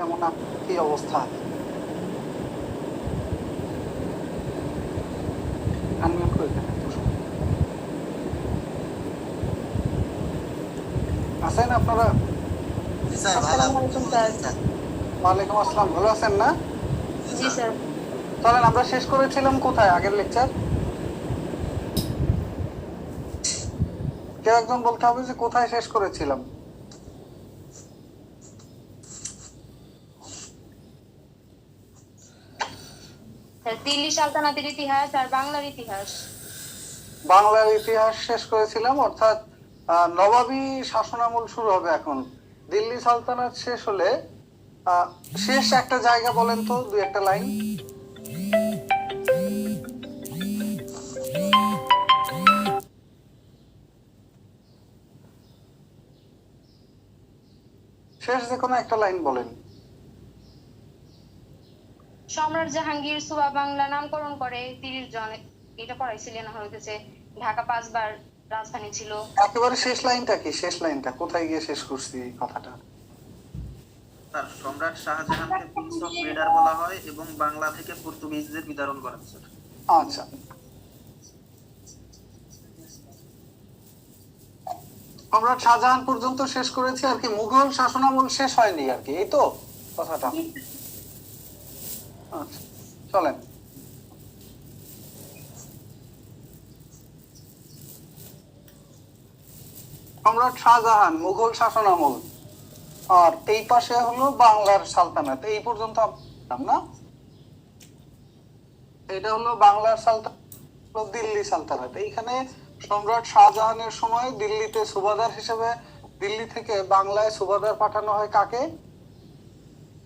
কেমন কি অবস্থা? আনমিউট করে দেন। আছেন আপনারা? আসসালামু আলাইকুম স্যার। ওয়ালাইকুম আসসালাম। ভালো আছেন না? জি স্যার। চলেন, আমরা শেষ করেছিলাম কোথায় আগের লেকচার? কেউ একজন বলতে হবে যে কোথায় শেষ করেছিলাম। দিল্লি সালতানাতের ইতিহাস আর বাংলার ইতিহাস। বাংলার ইতিহাস শেষ করেছিলাম, অর্থাৎ নবাবী শাসনামল শুরু হবে এখন। দিল্লি সালতানাত শেষ হলে শেষ একটা জায়গা বলেন তো, দুই একটা লাইন। শেষ যে কোনো একটা লাইন বলেন। সম্রাট জাহাঙ্গীর সুবা বাংলা নামকরণ করে 30 জন, এটা পড়াইছিলেন হইতেছে। ঢাকা 5 বার রাজধানী ছিল। একেবারে শেষ লাইনটা কি? শেষ লাইনটা কোথায় গিয়ে শেষ করছি এই কথাটা? স্যার, সম্রাট শাহজাহানকে প্রিন্স অফ রেডার বলা হয় এবং বাংলা থেকে পর্তুগিজদের বিতাড়ন করেন স্যার। আচ্ছা, সম্রাট শাহজাহান পর্যন্ত শেষ করেছি আর কি, মুঘল শাসনামল শেষ হয়নি আর কি, এই তো কথাটা। আচ্ছা, চলেন। সম্রাট শাহজাহান, মুঘল শাসনামল, আর এই পাশে হলো বাংলার সালতানাত। এই পর্যন্ত না, এটা হলো বাংলার সালতানাত, দিল্লি সালতানাত। এইখানে সম্রাট শাহজাহানের সময় দিল্লিতে সুবাদার হিসেবে দিল্লি থেকে বাংলায় সুবাদার পাঠানো হয় কাকে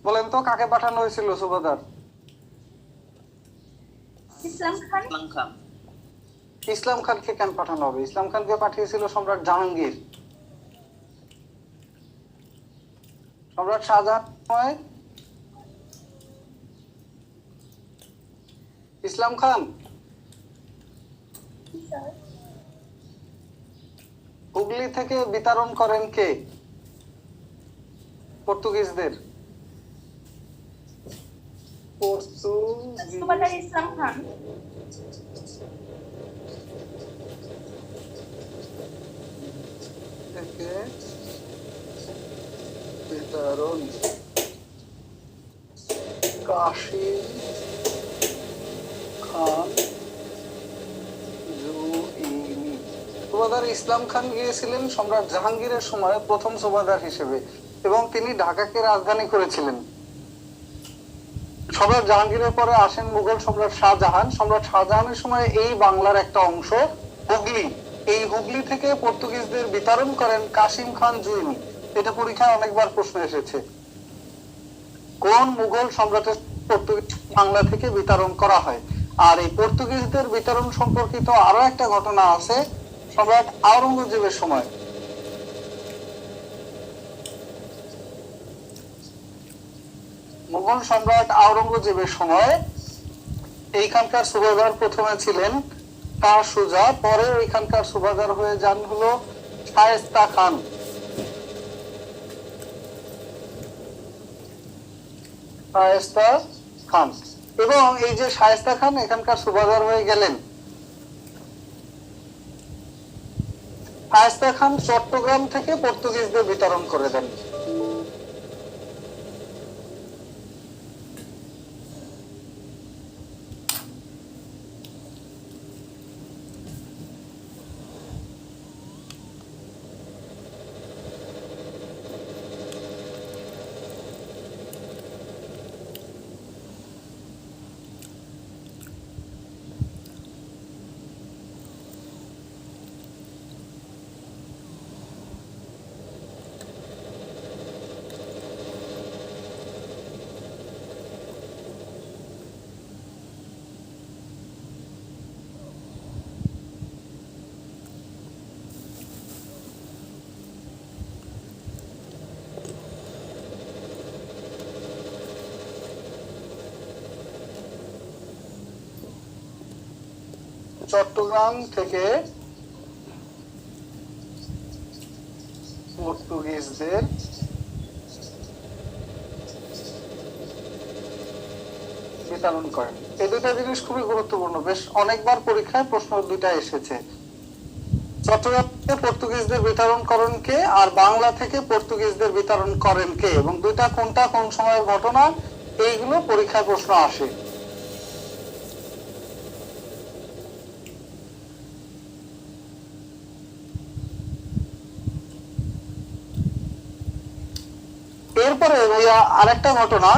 বলেন তো? কাকে পাঠানো হয়েছিল সুবাদার? ইসলাম খান। ইসলাম খানকে কেন পাঠানো হবে? ইসলাম খানকে পাঠিয়েছিল সম্রাট জাহাঙ্গীর। সম্রাট শাহজাহান সময় ইসলাম খান হুগলি থেকে বিতরণ করেন কে পর্তুগিজদের? ইসলাম খান। থেকে বিতরণ কাশিম খান জুইনি। সুবাদার ইসলাম খান গিয়েছিলেন সম্রাট জাহাঙ্গীরের সময় প্রথম সুবাদার হিসেবে, এবং তিনি ঢাকাকে রাজধানী করেছিলেন। সম্রাট জাহাঙ্গীরের পরে আসেন মুঘল সম্রাট শাহজাহান। সম্রাট শাহজাহানের সময় এই বাংলার একটা অংশ হুগলি, এই হুগলি থেকে পর্তুগিজদের বিতরণ করেন কাশিম খান জুইনি। এটা পরীক্ষায় অনেকবার প্রশ্ন এসেছে। কোন মুঘল সম্রাটের পর্তুগিজ বাংলা থেকে বিতরণ করা হয়? আর এই পর্তুগিজদের বিতরণ সম্পর্কিত আরো একটা ঘটনা আছে সম্রাট আওরঙ্গজেবের সময়। মুঘল সম্রাট আওরঙ্গজেবের সময় এইখানকার সুবাদার প্রথমে ছিলেন শাহ সুজা, পরে এখানকার সুবাদার হয়ে যান হলো শায়েস্তা খান। শায়েস্তা খান, এবং এই যে শায়েস্তা খান এখানকার সুবাদার হয়ে গেলেন। শায়েস্তা খান চট্টগ্রাম থেকে পর্তুগিজদের বিতরণ করে দেন। চট্টগ্রাম থেকে পর্তুগিজদের বিতরণ করেন। এই দুইটা জিনিস খুবই গুরুত্বপূর্ণ, বেশ অনেকবার পরীক্ষায় প্রশ্ন দুইটা এসেছে। চট্টগ্রামে পর্তুগিজদের বিতরণ করেন কে, আর বাংলা থেকে পর্তুগিজদের বিতরণ করেন কে, এবং দুইটা কোনটা কোন সময়ের ঘটনা, এইগুলো পরীক্ষায় প্রশ্ন আসে। এরপরে ভাইয়া আরেকটা ঘটনা,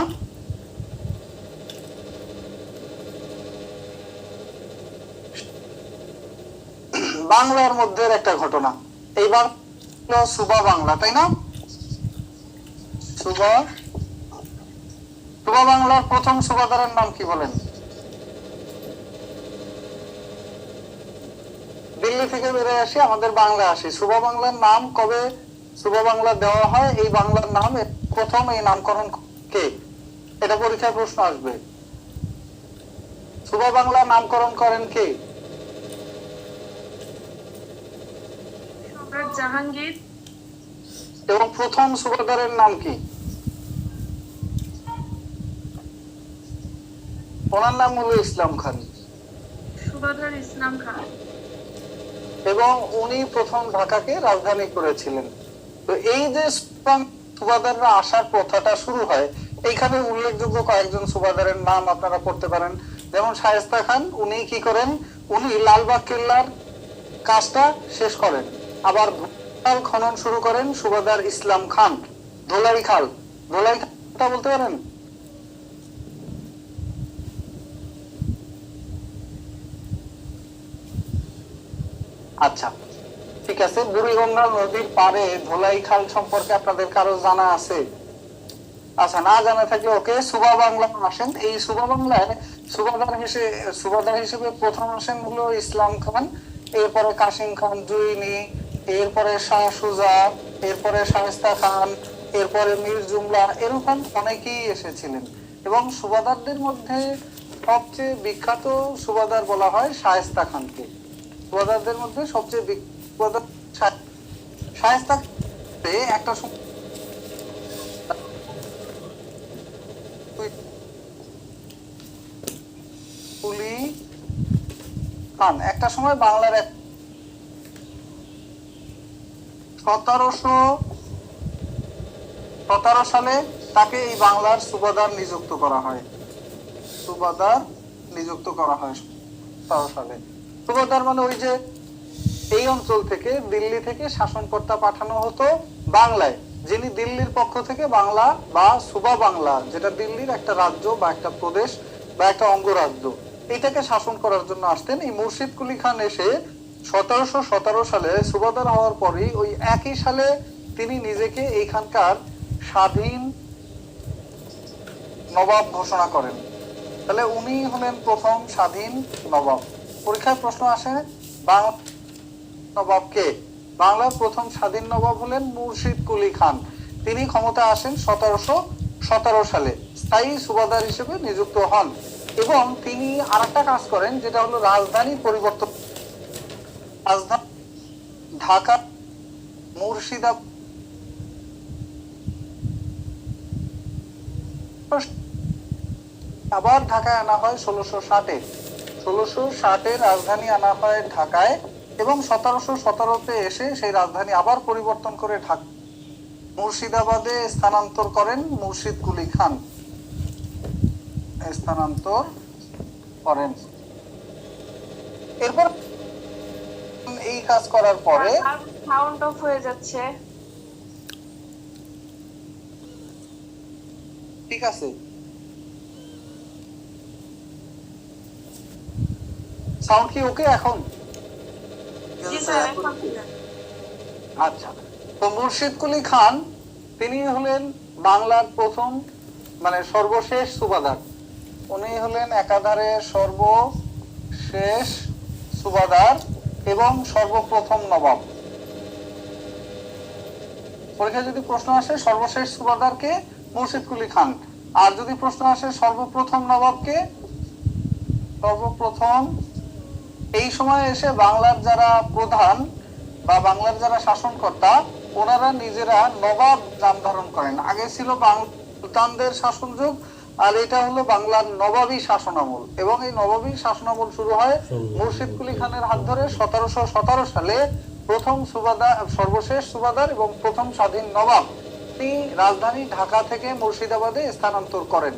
বাংলার মধ্যে একটা ঘটনা। এইবার সুবা বাংলা, তাই না? সুবা সুবা বাংলার প্রথম সুবাদারের নাম কি বলেন? দিল্লি থেকে বেড়ে আসি, আমাদের বাংলা আসি, সুবা বাংলার নাম কবে সুবা বাংলা দেওয়া হয়, এই বাংলার নাম প্রথম এই নামকরণ কে, এটা পরীক্ষায় প্রশ্ন আসবে। সুবা বাংলা নামকরণ করেন কে? সম্রাট জাহাঙ্গীর। এবং প্রথম সুবাদারের নাম কি? ওনার নাম হলো ইসলাম খান। সুবাদার ইসলাম খান। এবং উনি প্রথম ঢাকাকে রাজধানী করেছিলেন। তো এই যে সুবাদাররা আসার প্রথাটা শুরু হয়, এইখানে উল্লেখযোগ্য কয়েকজন সুবাদারের নাম আপনারা পড়তে পারেন। যেমন শায়েস্তা খান, উনি কি করেন, উনি লালবাগ কেল্লার কাজটা শেষ করেন। আবার খাল খনন শুরু করেন সুবাদার ইসলাম খান। ধোলাই খাল বলতে পারেন? আচ্ছা, ঠিক আছে। বুড়িগঙ্গা নদীর পারে ধোলাই খাল সম্পর্কে আপনাদের কারো জানা আছে? আচ্ছা, না জানা থাকলে ওকে। সুবা বাংলা আসেন। এই সুবা বাংলায় সুবাদার হিসেবে প্রথম আসেন হলো ইসলাম খান, এরপরে কাসিম খান জুইনি, এরপরে শাহ সুজা, এরপরে শায়েস্তা খান, এরপরে মীর জুমলা, এরকম অনেকেই এসেছিলেন। এবং সুবাদারদের মধ্যে সবচেয়ে বিখ্যাত সুবাদার বলা হয় শায়েস্তা খানকে। সুবাদারদের মধ্যে সবচেয়ে বিখ্যাত শায়েস্তা একটা কুলি খান একটা সময় বাংলার 1717 সালে তাকে এই বাংলার সুবাদার নিযুক্ত করা হয়। 17 সালে সুবাদার মানে ওই যে এই অঞ্চল থেকে, দিল্লি থেকে শাসনকর্তা পাঠানো হতো বাংলায়, যিনি দিল্লির পক্ষ থেকে বাংলা বা সুবা বাংলা, যেটা দিল্লির একটা রাজ্য বা একটা প্রদেশ বা একটা অঙ্গরাজ্য, এটাকে শাসন করার জন্য আসতেন। এই মুর্শিদ কুলি খান এসে 1717 সালে সুবাদার হওয়ার পরেই ওই একই সালে তিনি নিজেকে এইখানকার স্বাধীন নবাব ঘোষণা করেন। তাহলে উনি হলেন প্রথম স্বাধীন নবাব। পরীক্ষায় প্রশ্ন আসে, বাংলা নবাবকে? বাংলার প্রথম স্বাধীন নবাব হলেন মুর্শিদ কুলি খান। তিনি ক্ষমতা আসেন 1717 সালে, স্থায়ী সুবাদার হিসেবে নিযুক্ত হন। এবং তিনি আরেকটা কাজ করেন, যেটা হলো রাজধানী পরিবর্তন। রাজধানী ঢাকা মুর্শিদাবাদ আবার ঢাকায় আনা হয় 1660 রাজধানী আনা হয় ঢাকায়, এবং 1717 এসে সেই রাজধানী আবার পরিবর্তন করে ঢাকা মুর্শিদাবাদে স্থানান্তর করেন মুর্শিদ কুলি খান। এরপর এই কাজ করার পরে সাউন্ড অফ হয়ে যাচ্ছে। ঠিক আছে, সাউন্ড কি ওকে এখন? আচ্ছা, তো মুর্শিদ কুলি খান তিনি হলেন বাংলার প্রথম মানে সর্বশেষ সুবাদার। উনি হলেন একাধারে সর্বশেষ সুবাদার এবং সর্বপ্রথম নবাব। পরীক্ষায় যদি প্রশ্ন আসে সর্বশেষ সুবাদারকে, মুর্শিদ কুলি খান। আর যদি প্রশ্ন আসে সর্বপ্রথম নবাবকে, সর্বপ্রথম এই সময় এসে বাংলার যারা প্রধান বা বাংলার যারা শাসনকর্তা, ওনারা নিজেরা নবাব নাম ধারণ করেন। আগে ছিল সুলতানদের শাসন যুগ, আর এটা হলো বাংলার নবাবী শাসনামল, এবং এই নবাবী শাসনামল শুরু হয় মুর্শিদ কুলি খানের হাত ধরে 1717 সালে। প্রথম সুবাদার, সর্বশেষ সুবাদার এবং প্রথম স্বাধীন নবাব তিনি রাজধানী ঢাকা থেকে মুর্শিদাবাদে স্থানান্তর করেন।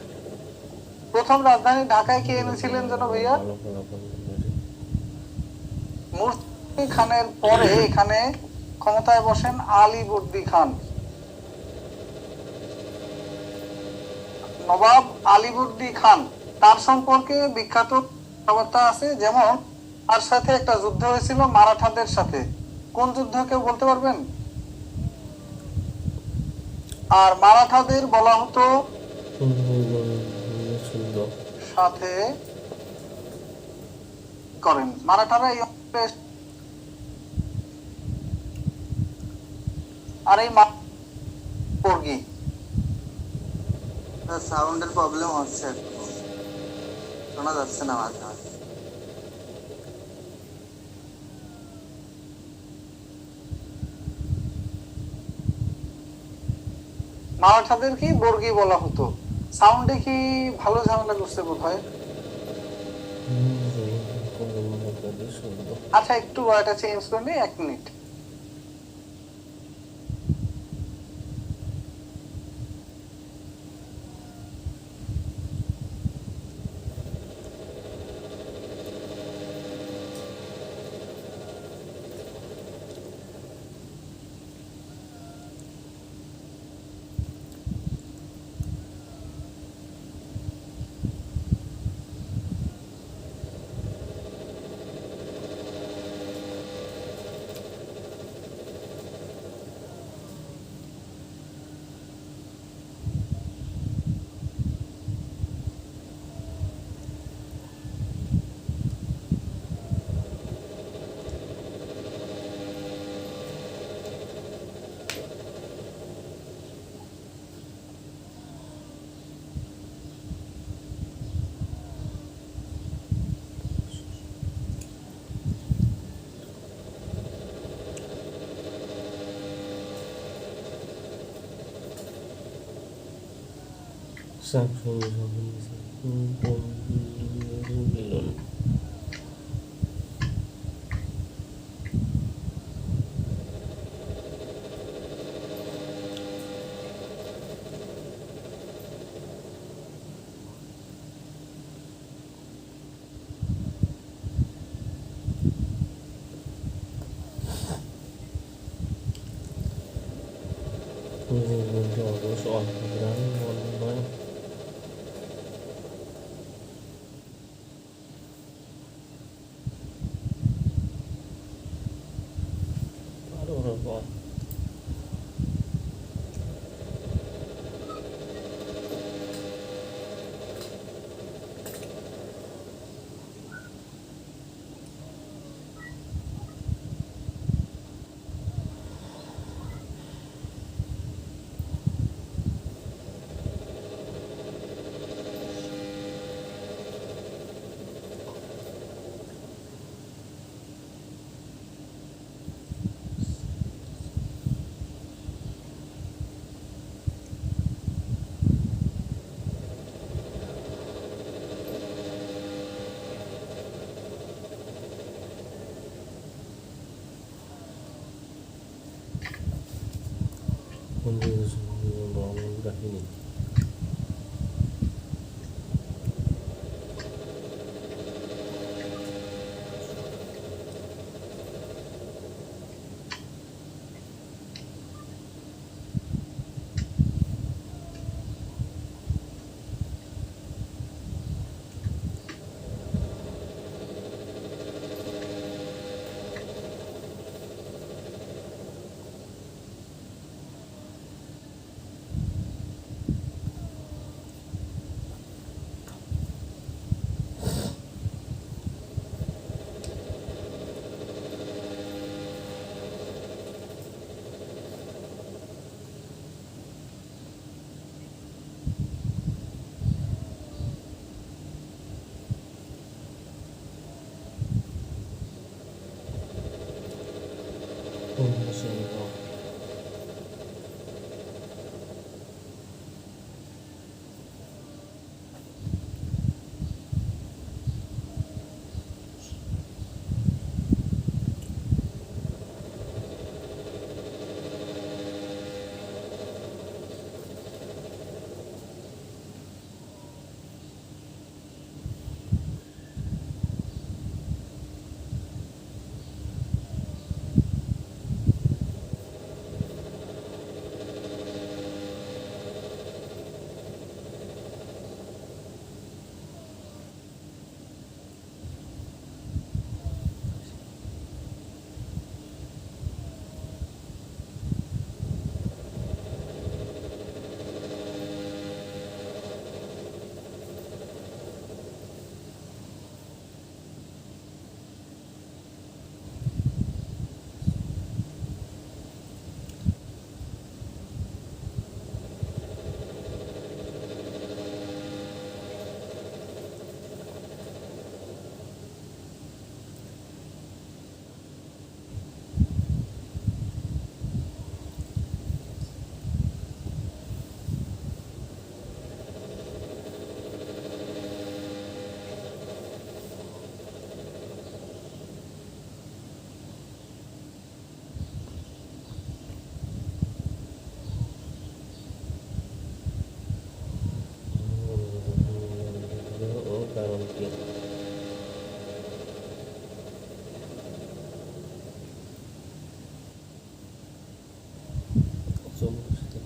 প্রথম রাজধানী ঢাকায় কে এনেছিলেন যেন ভাইয়া? মুর্শিদ খানের পরে এখানে ক্ষমতায় বসেন আলীবর্দী খান। নবাব আলীবর্দী খান, তার সম্পর্কে বিখ্যাত কথাবার্তা আছে, যেমন তার সাথে একটা যুদ্ধ হয়েছিল মারাঠাদের সাথে। কোন যুদ্ধ কেউ বলতে পারবেন? আর মারাঠাদের বলা হতো সাথে করেন মারাঠারা এই আর এই বর্গী সাউন্ডের প্রবলেম হচ্ছে, শোনা যাচ্ছে না মাঝে মাঝে। মারাঠাদের কি বর্গী বলা হতো। সাউন্ডে কি ভালো ঝামেলা করছে বোধ হয়। আচ্ছা একটু এটা চেঞ্জ করে নিই, 1 minute. soal kebenaran mohon aduh rokok udah ini Oke. Zoom sedikit.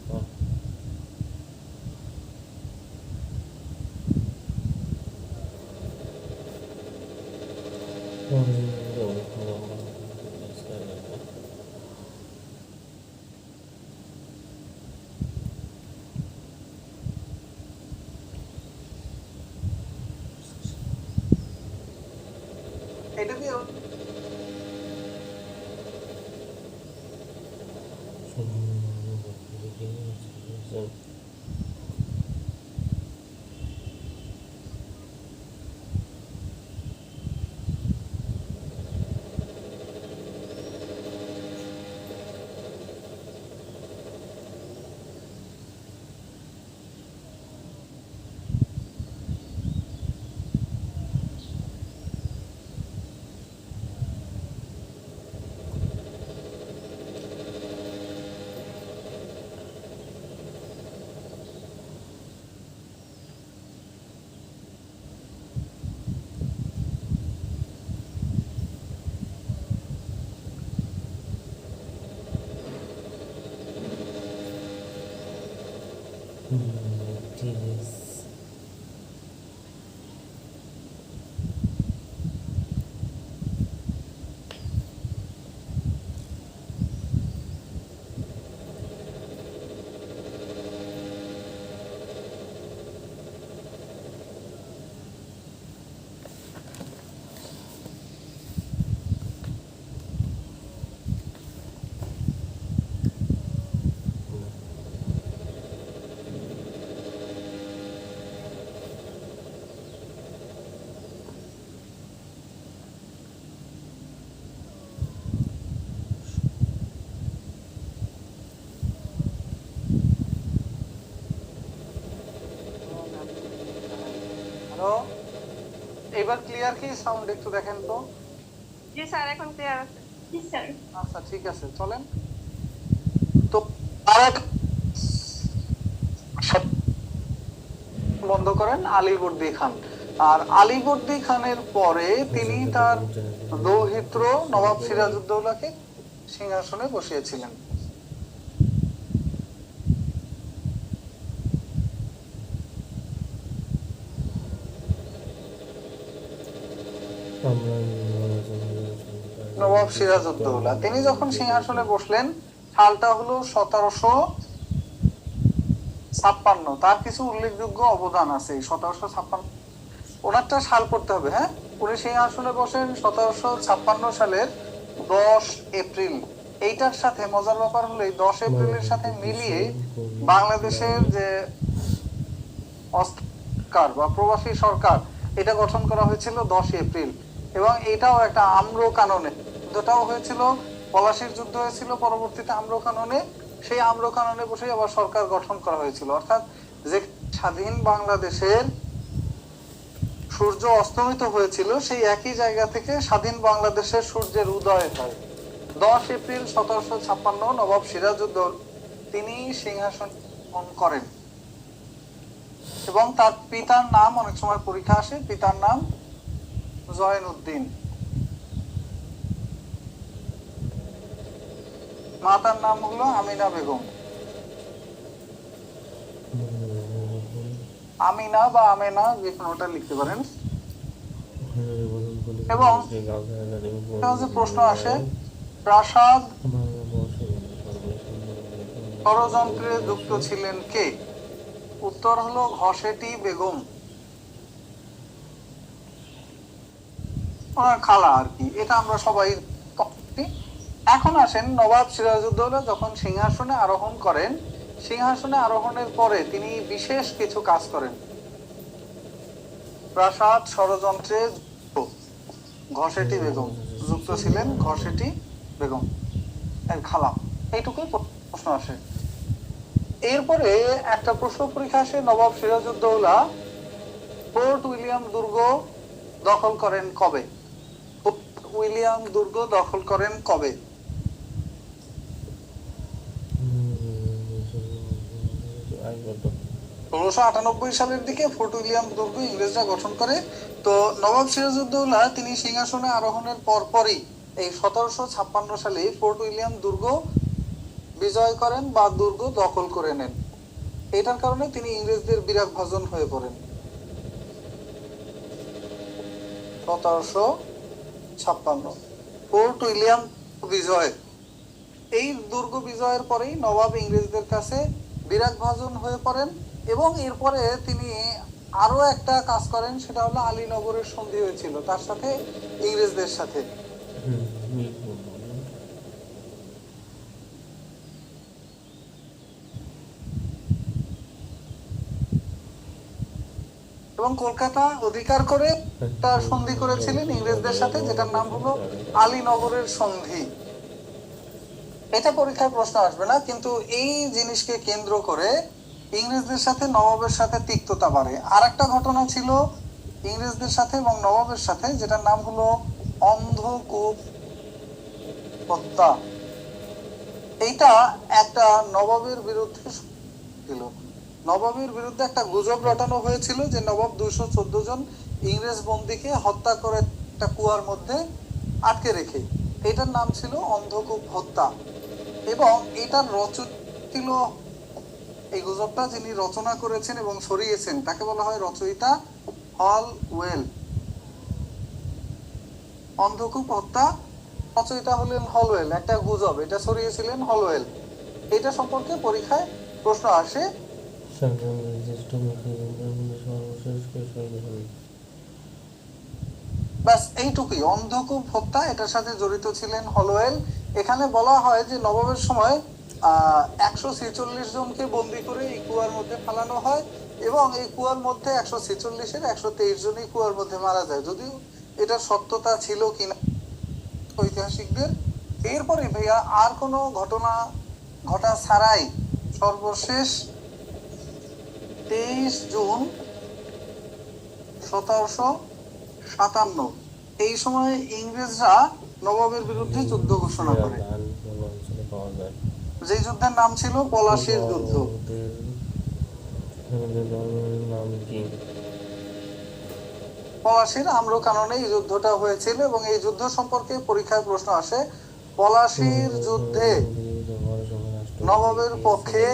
এটা দিয়ে Yes. হ্যালো, এবার ক্লিয়ার কি সাউন্ড একটু দেখেন তো। জি স্যার, এখন ক্লিয়ার আছে। জি স্যার। আচ্ছা ঠিক আছে, চলেন। তো আর এক বন্ধ করেন আলীবর্দী খান। আর আলীবর্দী খানের পরে তিনি তার দৌহিত্র নবাব সিরাজউদ্দৌলাকে সিংহাসনে বসিয়েছিলেন। নবাব সিরাজউদ্দৌলা তিনি যখন সিংহাসনে বসলেন, সালটা হলো 1756। তার কিছু উল্লেখযোগ্য অবদান আছে। 1756 ওনারটা সাল পড়তে হবে। হ্যাঁ, উনি সিংহাসনে বসেন 1756 সালের 10 এপ্রিল। এইটার সাথে মজার ব্যাপার হলো এই 10 এপ্রিলের সাথে মিলিয়ে বাংলাদেশের যে সরকার বা প্রবাসী সরকার, এটা গঠন করা হয়েছিল 10 এপ্রিল। এবং এটাও একটা আম্র কাননে, যুদ্ধটাও হয়েছিল, পলাশির যুদ্ধ হয়েছিল পরবর্তীতে আম্র কাননে। সেই আম্র কাননে বসে আবার সরকার গঠন করা হয়েছিল। অর্থাৎ যে স্বাধীন বাংলাদেশের সূর্য অস্তমিত হয়েছিল, সেই একই জায়গা থেকে স্বাধীন বাংলাদেশের সূর্যের উদয় হয়। 10 এপ্রিল 1756 নবাব সিরাজউদ্দৌলা তিনি সিংহাসন করেন। এবং তার পিতার নাম, অনেক সময় পরীক্ষা আসে, পিতার নাম জয়নুদ্দিন, মাতার নাম হলো আমিনা বেগম। আমিনা বা আমেনা যে কোনোটা লিখতে পারেন। এবং প্রশ্ন আসে, প্রাসাদ ষড়যন্ত্রে যুক্ত ছিলেন কে? উত্তর হলো ঘসেটি বেগম, ওনার খালা আর কি। এটা আমরা সবাই। এখন আসেন, নবাব সিরাজউদ্দৌলা যখন সিংহাসনে আরোহণ করেন, সিংহাসনে আরোহণের পরে তিনি বিশেষ কিছু কাজ করেন। প্রাসাদ ষড়যন্ত্রে ঘসেটি বেগম যুক্ত ছিলেন, ঘসেটি বেগম এর খালা। এইটুকুই প্রশ্ন আসে। এরপরে একটা প্রশ্ন পরীক্ষা আসে, নবাব সিরাজউদ্দৌলা ফোর্ট উইলিয়াম দুর্গ দখল করেন কবে? উইলিয়াম দুর্গ দখল করেন কবে? 1698 সালের দিকে ফোর্ট উইলিয়াম দুর্গ ইংরেজরা গঠন করে। তো নবাব সিরাজউদ্দৌলা তিনি সিংহাসনে আরোহণের পরপরই এই 1756 সালে ফোর্ট উইলিয়াম দুর্গ বিজয় করেন বা দুর্গ দখল করে নেন। এটার কারণে তিনি ইংরেজদের বিরাগভাজন হয়ে পড়েন। 1756 ফোর্ট উইলিয়াম বিজয়, এই দুর্গ বিজয়ের পরেই নবাব ইংরেজদের কাছে বিরাগভাজন হয়ে পড়েন এবং এরপরে তিনি আরো একটা কাজ করেন, সেটা হলো আলীনগরের সন্ধি হয়েছিল তার সাথে, ইংরেজদের সাথে। এবং কলকাতা অধিকার করে তার সন্ধি করেছিলেন ইংরেজদের সাথে, যেটার নাম হলো আলীনগরের সন্ধি। এটা পরীক্ষায় প্রশ্ন আসবে না, কিন্তু এই জিনিসকে কেন্দ্র করে ইংরেজদের সাথে নবাবের সাথে তিক্ততা বাড়ে। আর একটা ঘটনা ছিল ইংরেজদের সাথে এবং নবাবের সাথে, যেটার নাম হলো অন্ধকূপ হত্যা। এইটা একটা নবাবের বিরুদ্ধে ছিল। নবাবের বিরুদ্ধে একটা গুজব রটানো হয়েছিল যে নবাব 214 জন ইংরেজ বন্দীকে হত্যা করে একটা কুয়ার মধ্যে আটকে রেখে, এটার নাম ছিল অন্ধকূপ হত্যা। এবং এটার রচনা ছিল, এই গুজবটা যিনি রচনা করেছেন এবং ছড়িয়েছেন তাকে বলা হয় রচয়িতা হলওয়েল। অন্ধকূপ হত্যা রচয়িতা হলেন হলওয়েল, একটা গুজব, এটা ছড়িয়েছিলেন হলওয়েল। এটা সম্পর্কে পরীক্ষায় প্রশ্ন আসে। ব্যাস এইটুকুই, অন্ধকূপ হত্যা, এটার সাথে জড়িত ছিলেন হলওয়েল। এখানে বলা হয় যে নবাবের সময় 146 জনকে বন্দি করে এই কুয়ার মধ্যে ফেলানো হয় এবং এই কুয়ার মধ্যে 146-এর 123 জনই কুয়ার মধ্যে মারা যায়। যদিও এটার সত্যতা ছিল কিনা ঐতিহাসিকদের। এরপরে ভাইয়া আর কোনো ঘটনা ঘটা ছাড়াই সর্বশেষ 23 জুন 1757 এই সময় ইংরেজরা নবাবের বিরুদ্ধে যুদ্ধ ঘোষণা করে, যে যুদ্ধের নাম ছিল পলাশীর যুদ্ধ। পলাশীর আম্রকাননে এই যুদ্ধটা হয়েছিল এবং এই যুদ্ধ সম্পর্কে পরীক্ষায় প্রশ্ন আসে। পলাশীর যুদ্ধে নবাবের পক্ষে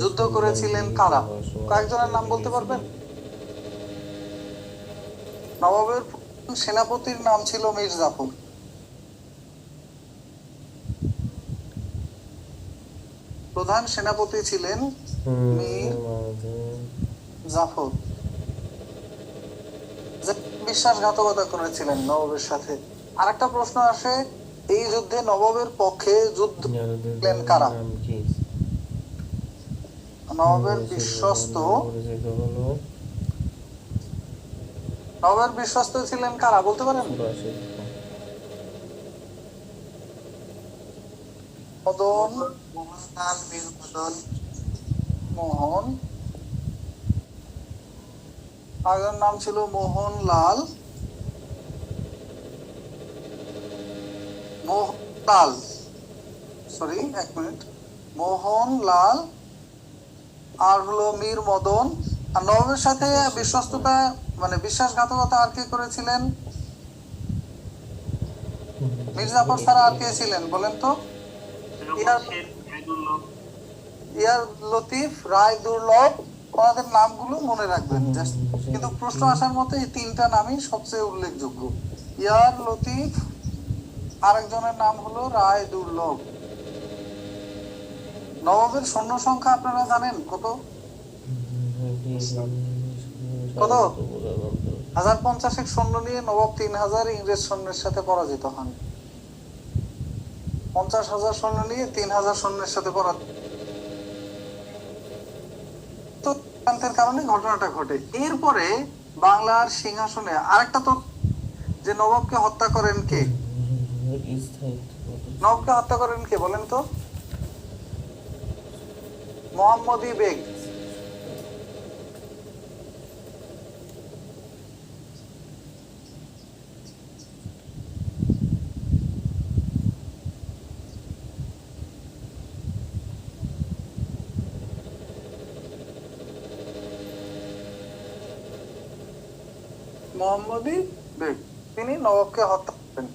যুদ্ধ করেছিলেন কারা? কয়েকজনের নাম বলতে পারবেন? নবাবের সেনাপতির নাম ছিল মীর জাফর। প্রধান সেনাপতি ছিলেন মীর জাফর, বিশ্বাসঘাতকতা করেছিলেন নবাবের সাথে। আরেকটা প্রশ্ন আসে, এই যুদ্ধে নবাবের পক্ষে যুদ্ধ করলেন কারা? নবাবের বিশ্বস্ত, নবাবের বিশ্বস্ত ছিলেন কারা বলতে পারেন? মদন মোহন, আগের নাম ছিল মোহনলাল, মোহনলাল, সরি এক মিনিট, মোহনলাল আর হলো মীর মদন। আর নবাবের সাথে বিশ্বস্ততা মানে বিশ্বাসঘাতকতা আর কে করেছিলেন? মীর জাফর ছাড়া আর কে ছিলেন বলেন তো? ইয়ার লতিফ, রায় দুর্লভ, ওনাদের নামগুলো মনে রাখবেন জাস্ট। কিন্তু প্রশ্ন আসার মতো এই তিনটা নামই সবচেয়ে উল্লেখযোগ্য। ইয়ার লতিফ, আরেকজনের নাম হলো রায় দুর্লভ। নবাবের সৈন্য সংখ্যা আপনারা জানেন কত? কত? 1050 সৈন্য নিয়ে নবাব 3000 ইংরেজ সৈন্যের সাথে পরাজিত হন। 50,000 সৈন্য নিয়ে 3000 সৈন্যের সাথে পরাজিত, কারণে ঘটনাটা ঘটে। এরপরে বাংলার সিংহাসনে আরেকটা তো, যে নবাবকে হত্যা করেন কে? নবাবকে হত্যা করেন কে বলেন তো? মোহাম্মদী বেগ। মোহাম্মদী বেগ, তিনি নবাবকে হত্যা করেন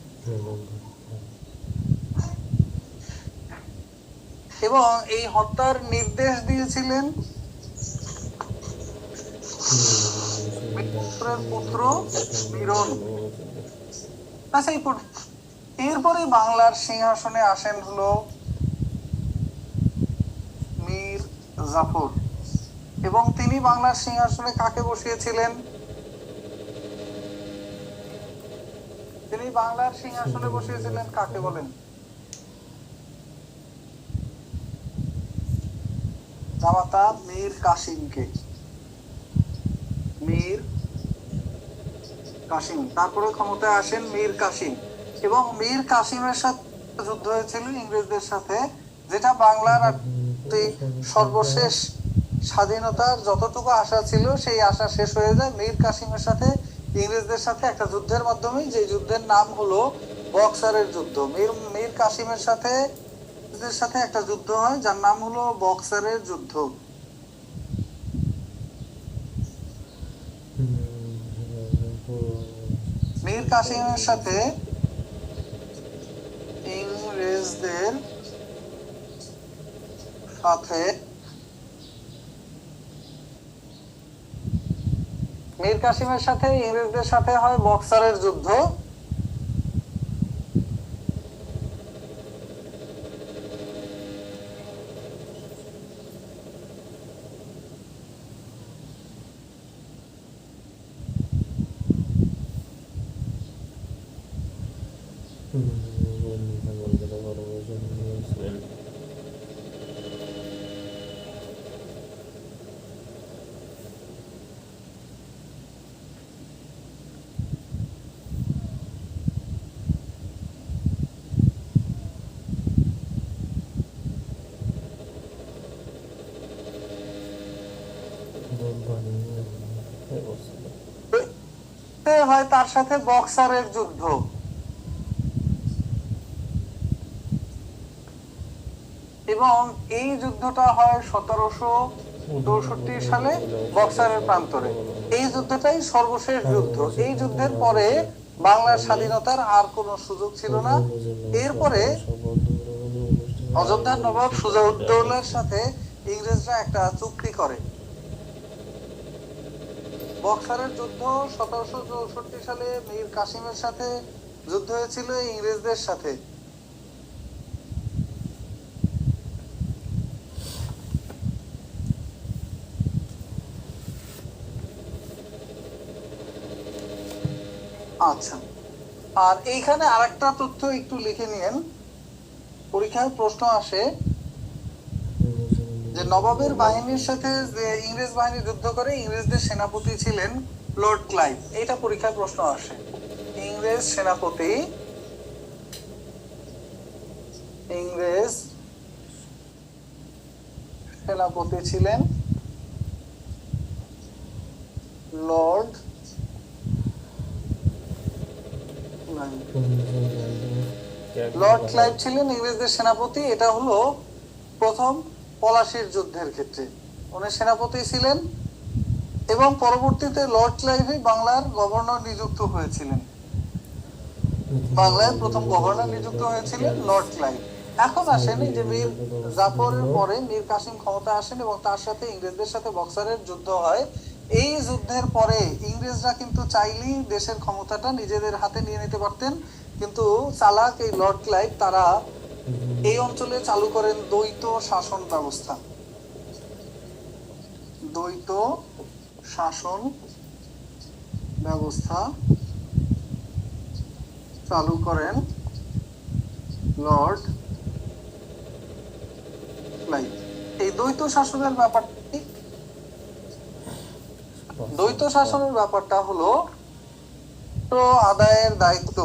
এবং এই হত্যার নির্দেশ দিয়েছিলেন মিরপুরের পুত্র মিরন। আচ্ছা, এরপরে বাংলার সিংহাসনে আসেন হলো মীর জাফর, এবং তিনি বাংলার সিংহাসনে কাকে বসিয়েছিলেন? তিনি বাংলার সিংহাসনে বসিয়েছিলেন কাকে বলেন? জামাতা মীর কাসিমকে। মীর কাসিম, তারপরে ক্ষমতায় আসেন মীর কাসিম, এবং মীর কাসিমের সাথে যুদ্ধ হয়েছিল ইংরেজদের সাথে, যেটা বাংলার সর্বশেষ স্বাধীনতার যতটুকু আশা ছিল সেই আশা শেষ হয়ে যায় মীর কাসিমের সাথে ইংরেজদের সাথে একটা যুদ্ধের মাধ্যমে, যে যুদ্ধের নাম হলো বক্সারের যুদ্ধ। মীর কাসিমের সাথে একটা যুদ্ধ হয় যার নাম হলো বক্সারের যুদ্ধ। মীর কাসিমের সাথে ইংরেজদের সাথে মীর কাসিমের সাথে ইংরেজদের সাথে হয় বক্সারের যুদ্ধ। হয় তার সাথে বক্সারের যুদ্ধ। এবং এই যুদ্ধটা হয় 1764 সালে বক্সারের প্রান্তরে। এই যুদ্ধটাই সর্বশেষ যুদ্ধ। এই যুদ্ধের পরে বাংলার স্বাধীনতার আর কোনো সুযোগ ছিল না। এরপরে অযোধ্যার নবাব সুজাউদ্দৌলার সাথে ইংরেজরা একটা চুক্তি করে। বক্সারের যুদ্ধ 1764 সালে মীর কাসিমের সাথে যুদ্ধ হয়েছিল ইংরেজদের সাথে। আচ্ছা, আর এইখানে আরেকটা তথ্য একটু লিখে নিয়েন, পরীক্ষায় প্রশ্ন আসে যে নবাবের বাহিনীর সাথে যে ইংরেজ বাহিনী যুদ্ধ করে ইংরেজদের সেনাপতি ছিলেন লর্ড ক্লাইভ। এইটা পরীক্ষায় প্রশ্ন আসে। ইংরেজ সেনাপতি ছিলেন লর্ড ক্লাইভ ছিলেন ইংরেজদের সেনাপতি। এটা হলো প্রথম পলাশীর যুদ্ধের ক্ষেত্রে উনি সেনাপতি ছিলেন, এবং পরবর্তীতে লর্ড ক্লাইভই বাংলার গভর্নর নিযুক্ত হয়েছিলেন। বাংলায় প্রথম গভর্নর নিযুক্ত হয়েছিলেন লর্ড ক্লাইভ। এখন আসেন যে মীর জাফরের পরে মীর কাসিম ক্ষমতা আসেন এবং তার সাথে ইংরেজদের সাথে বক্সারের যুদ্ধ হয়। এই যুদ্ধের পরে ইংরেজরা কিন্তু চাইলেই দেশের ক্ষমতাটা নিজেদের হাতে নিয়ে নিতে পারতেন, কিন্তু চালাক এই লর্ড ক্লাইভ তারা এই অঞ্চলে চালু করেন দ্বৈত শাসন ব্যবস্থা। দ্বৈত শাসন ব্যবস্থা চালু করেন লর্ড ক্লাইভ। এই দ্বৈত শাসনের ব্যাপারটি, দ্বৈত শাসনের ব্যাপারটা হলো আদায়ের দায়িত্ব।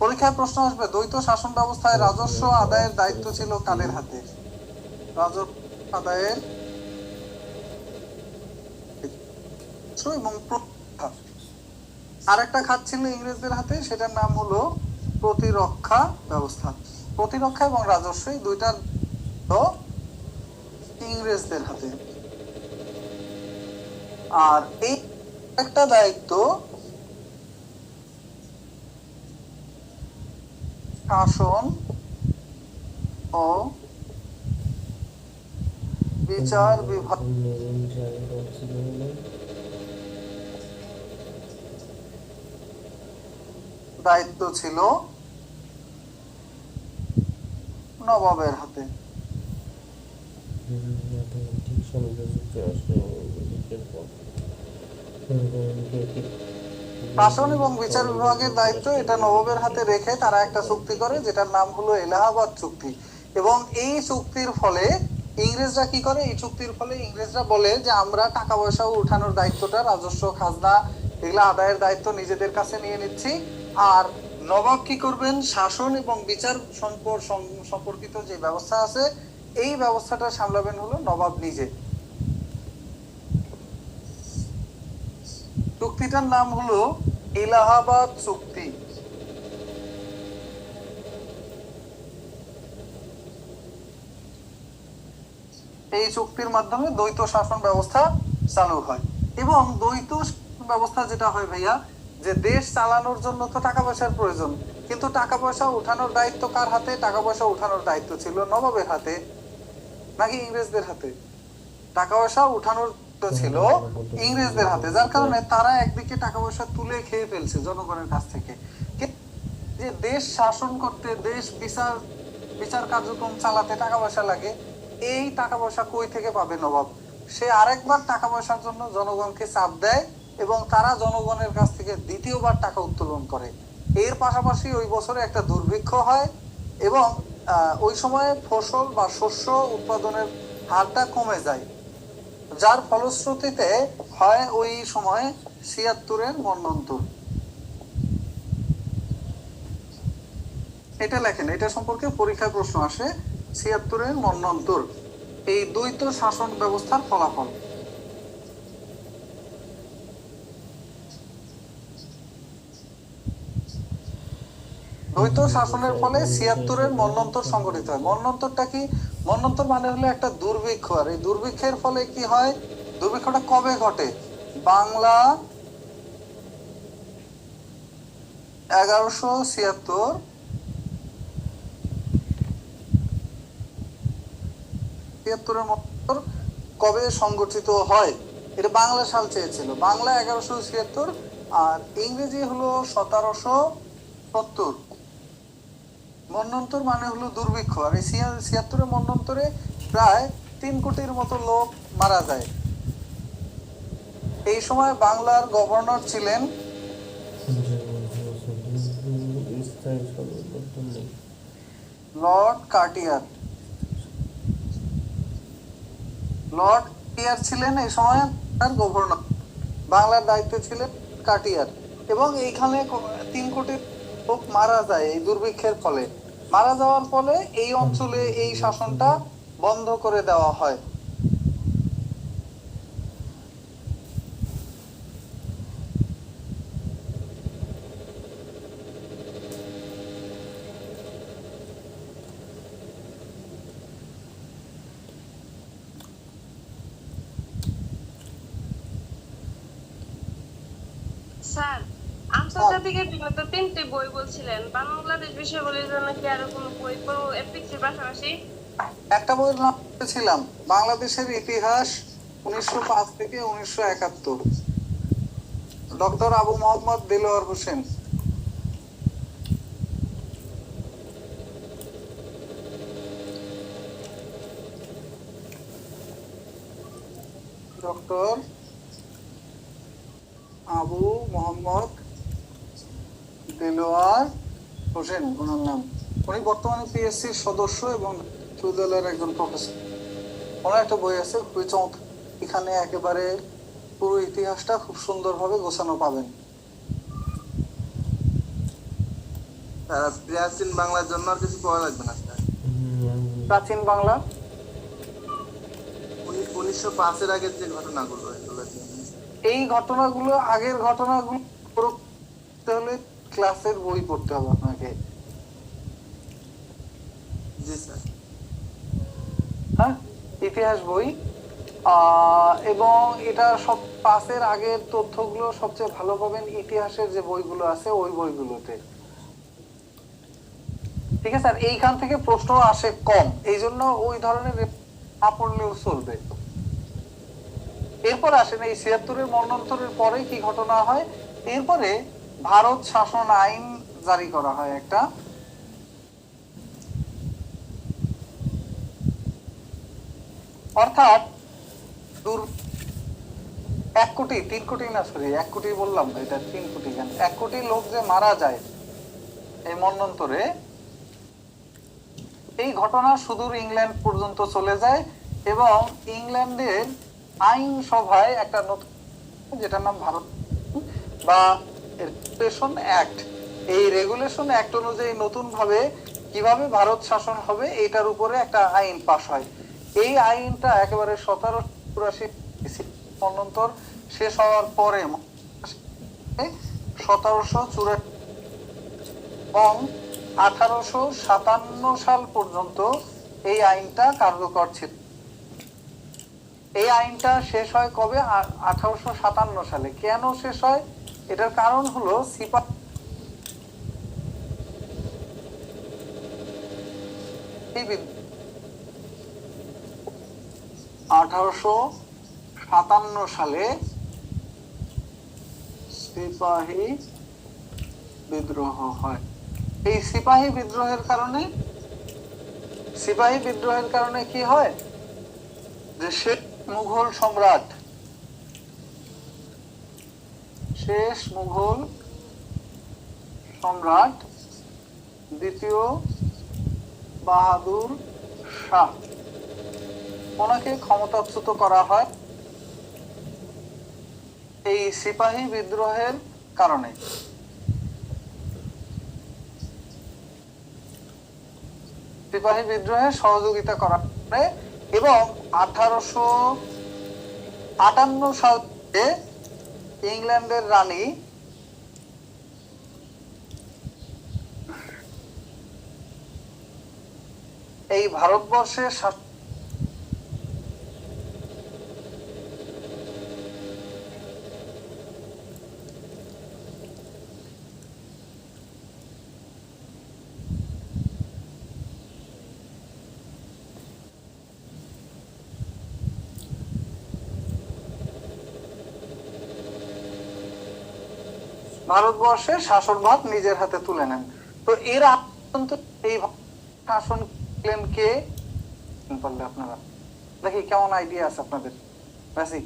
পরীক্ষায় প্রশ্ন আসবে দ্বৈত শাসন ব্যবস্থায় রাজস্ব আদায়ের দায়িত্ব ছিল কাদের হাতে? রাজস্ব আদায়ের এবং আরেকটা খাত ছিল ইংরেজদের হাতে, সেটার নাম হলো প্রতিরক্ষা ব্যবস্থা। প্রতিরক্ষা এবং রাজস্ব এই দুইটার ইংরেজদের হাতে। আর এই একটা দায়িত্ব শাসন ও বিচার বিভাগ দায়িত্ব ছিল নবাবের হাতে। শাসন এবং বিচার বিভাগের দায়িত্ব এটা নবাবের হাতে রেখে তারা একটা চুক্তি করে, যেটার নাম হলো এলাহাবাদ চুক্তি। এবং এই চুক্তির ফলে ইংরেজরা কি করে, এই চুক্তির ফলে ইংরেজরা বলে যে আমরা টাকা পয়সা উঠানোর দায়িত্বটা, রাজস্ব খাজনা এগুলা আদায়ের দায়িত্ব নিজেদের কাছে নিয়ে নিচ্ছি। আর নবাব কি করবেন, শাসন এবং বিচার সম্পর্কিত যে ব্যবস্থা আছে এই ব্যবস্থাটা সামলাবেন হলো নবাব নিজে। চুক্তিটার নাম হলো এলাহাবাদ চুক্তি। এই চুক্তির মাধ্যমে দ্বৈত শাসন ব্যবস্থা চালু হয়। এবং দ্বৈত ব্যবস্থা যেটা হয় ভাইয়া, যে দেশ চালানোর জন্য তো টাকা পয়সার প্রয়োজন, কিন্তু টাকা পয়সা উঠানোর দায়িত্ব কার হাতে? টাকা পয়সা উঠানোর দায়িত্ব ছিল নবাবের হাতে নাকি ইংরেজদের হাতে? টাকা পয়সা উঠানোর ছিল ইংরেজদের হাতে, যার কারণে তারা একদিকে টাকা পয়সা তুলে খেয়ে ফেলছে জনগণের কাছ থেকে। যে দেশ শাসন করতে, দেশ বিচার কার্যক্রম চালাতে টাকা পয়সা লাগে, এই টাকা পয়সা কই থেকে পাবে নবাব? সে আরেকবার টাকা পয়সার জন্য জনগণকে চাপ দেয় এবং তারা জনগণের কাছ থেকে দ্বিতীয়বার টাকা উত্তোলন করে। এর পাশাপাশি ওই বছরে একটা দুর্ভিক্ষ হয় এবং ওই সময়ে ফসল বা শস্য উৎপাদনের হারটা কমে যায়, যার ফলশ্রুতিতে হয় ওই সময় ৭৬-এর মন্বন্তর। এটা লেখেন, এটা সম্পর্কে পরীক্ষায় প্রশ্ন আসে। ৭৬-এর মন্বন্তর এই দ্বৈত শাসন ব্যবস্থার ফলাফল। দ্বৈত শাসনের ফলে ৭৬-এর মন্বন্তর সংঘটিত হয়। মন্বন্তরটা কি? মন্বন্তর মানে হলো একটা দুর্ভিক্ষ। আর এই দুর্ভিক্ষের ফলে কি হয়? দুর্ভিক্ষটা কবে ঘটে? বাংলা ১১৭৬ ৭৬-এর মন্বন্তর কবে সংগঠিত হয়? এটা বাংলা সাল চেয়েছিল, বাংলা ১১৭৬ আর ইংরেজি হলো ১৭৭০। মন্বন্তর মানে হলো দুর্ভিক্ষ। আর এই ৭৬-এর মন্বন্তরে প্রায় ৩ কোটির মতো লোক মারা যায়। এই সময় বাংলার গভর্নর ছিলেন লর্ড কার্টিয়ার। লর্ড কার্টিয়ার ছিলেন এই সময় গভর্নর, বাংলার দায়িত্বে ছিলেন কার্টিয়ার। এবং এইখানে ৩ কোটি লোক মারা যায় এই দুর্ভিক্ষের ফলে। মারা যাওয়ার ফলে এই অঞ্চলে এই শাসনটা বন্ধ করে দেওয়া হয়। স্যার, আন্তর্জাতিকের জন্য তো 3টে বই বলছিলেন, বাংলাদেশ বিষয়াবলীর জন্য কি আরো কোনো বই পড়বো এপিক্সের পাশাপাশি? একটা বইয়ের নাম ছিলাম বাংলাদেশের ইতিহাস ১৯০৫ থেকে ১৯৭১, ডক্টর আবু মোহাম্মদ দেলোয়ার হোসেন। ডক্টর আবু মোহাম্মদ দেলোয়ার হোসেন ওনার নাম। উনি বর্তমানে পিএসসির সদস্য এবং বিশ্ববিদ্যালয়ের একজন প্রফেসর। ওনার একটা বই আছে খুবই চমৎকার, এখানে একেবারে পুরো ইতিহাসটা খুব সুন্দরভাবে গোছানো পাবেন। প্রাচীন বাংলার জন্য আর কিছু পড়া লাগবে না স্যার? প্রাচীন বাংলা ১৯০৫-এর আগের যে ঘটনাগুলো, এগুলো এই ঘটনাগুলো, আগের ঘটনাগুলো পড়তে হলে ক্লাসের বই পড়তে হবে আপনাকে। জি স্যার। হ্যাঁ, ইতিহাস বই। এবং এটা সব পাসের আগের তথ্যগুলো সবচেয়ে ভালো পাবেন ইতিহাসের যে বইগুলো আছে ওই বইগুলোতে। ঠিক আছে, আর এইখান থেকে প্রশ্ন আসে কম, এই জন্য ওই ধরনের না পড়লেও চলবে। এরপর আসেন এই ৭৬-এর মন্বন্তরের পরে কি ঘটনা হয়, এরপরে ভারত শাসন আইন জারি করা হয় একটা। অর্থাৎ 1 কোটি 3 কোটি না, সরি 1 কোটি বললাম না, এটা 3 কোটি কেন, 1 কোটি লোক যে মারা যায় এই মন্বন্তরে, এই ঘটনা সুদূর ইংল্যান্ড পর্যন্ত চলে যায় এবং ইংল্যান্ডের আইন সভায় একটা নতুন, যেটার নাম ভারত বা রেগুলেশন অ্যাক্ট, এই রেগুলেশন অ্যাক্ট অনুযায়ী নতুন ভাবে কিভাবে ভারত শাসন হবে এটার উপরে একটা আইন পাস হয়। এই আইনটা একেবারে 1784 মন্বন্তর শেষ হওয়ার পরে 1784 এবং 1857 সাল পর্যন্ত এই আইনটা কার্যকর ছিল। এই আইনটা শেষ হয় কবে, 1857 সালে। কেন শেষ হয়, এটার কারণ হলো সিপাহি 1857 সালে সিপাহী বিদ্রোহ হয়। এই সিপাহী বিদ্রোহের কারণে কি হয়, যে শেষ মুঘল সম্রাট দ্বিতীয় বাহাদুর শাহ, ওনাকে ক্ষমতাচ্যুত করা হয় এই সিপাহী বিদ্রোহের কারণে। সিপাহী বিদ্রোহে সহযোগিতা করা হয় এবং 1858 সালে ইংল্যান্ডের রানী এই ভারতবর্ষের ভারতবর্ষের শাসনভার নিজের হাতে তুলে নেন। তো এর পর্যন্ত এই শাসন করলেন কে, বললে আপনারা দেখি কেমন আইডিয়া আছে আপনাদের। বেসিক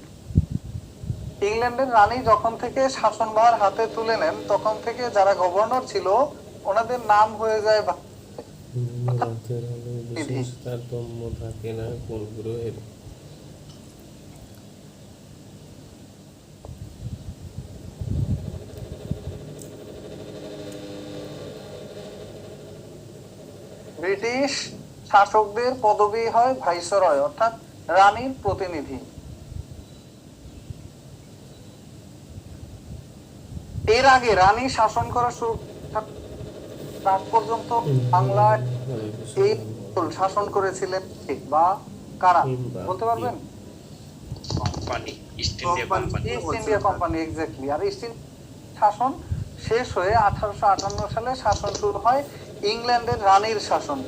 ইংল্যান্ডের রানী যখন থেকে শাসনভার হাতে তুলে নেন তখন থেকে যারা গভর্নর ছিল ওনাদের নাম হয়ে যায় রাতের আলো বিশেষ তারতম্য থাকে না কোন গ্রহের। ব্রিটিশ শাসকদের পদবি হয় ভাইসরয়, অর্থাৎ রানীর প্রতিনিধি। এর আগে রানী শাসন করা শুরু পর্যন্ত বাংলায় এই শাসন করেছিলেন বা কারা বলতে পারবেন? East India company, exactly. আর ইস্ট ইন্ডিয়া শাসন শেষ হয়ে 1858 সালে শাসন শুরু হয় ইংল্যান্ডের রানীর শাসন,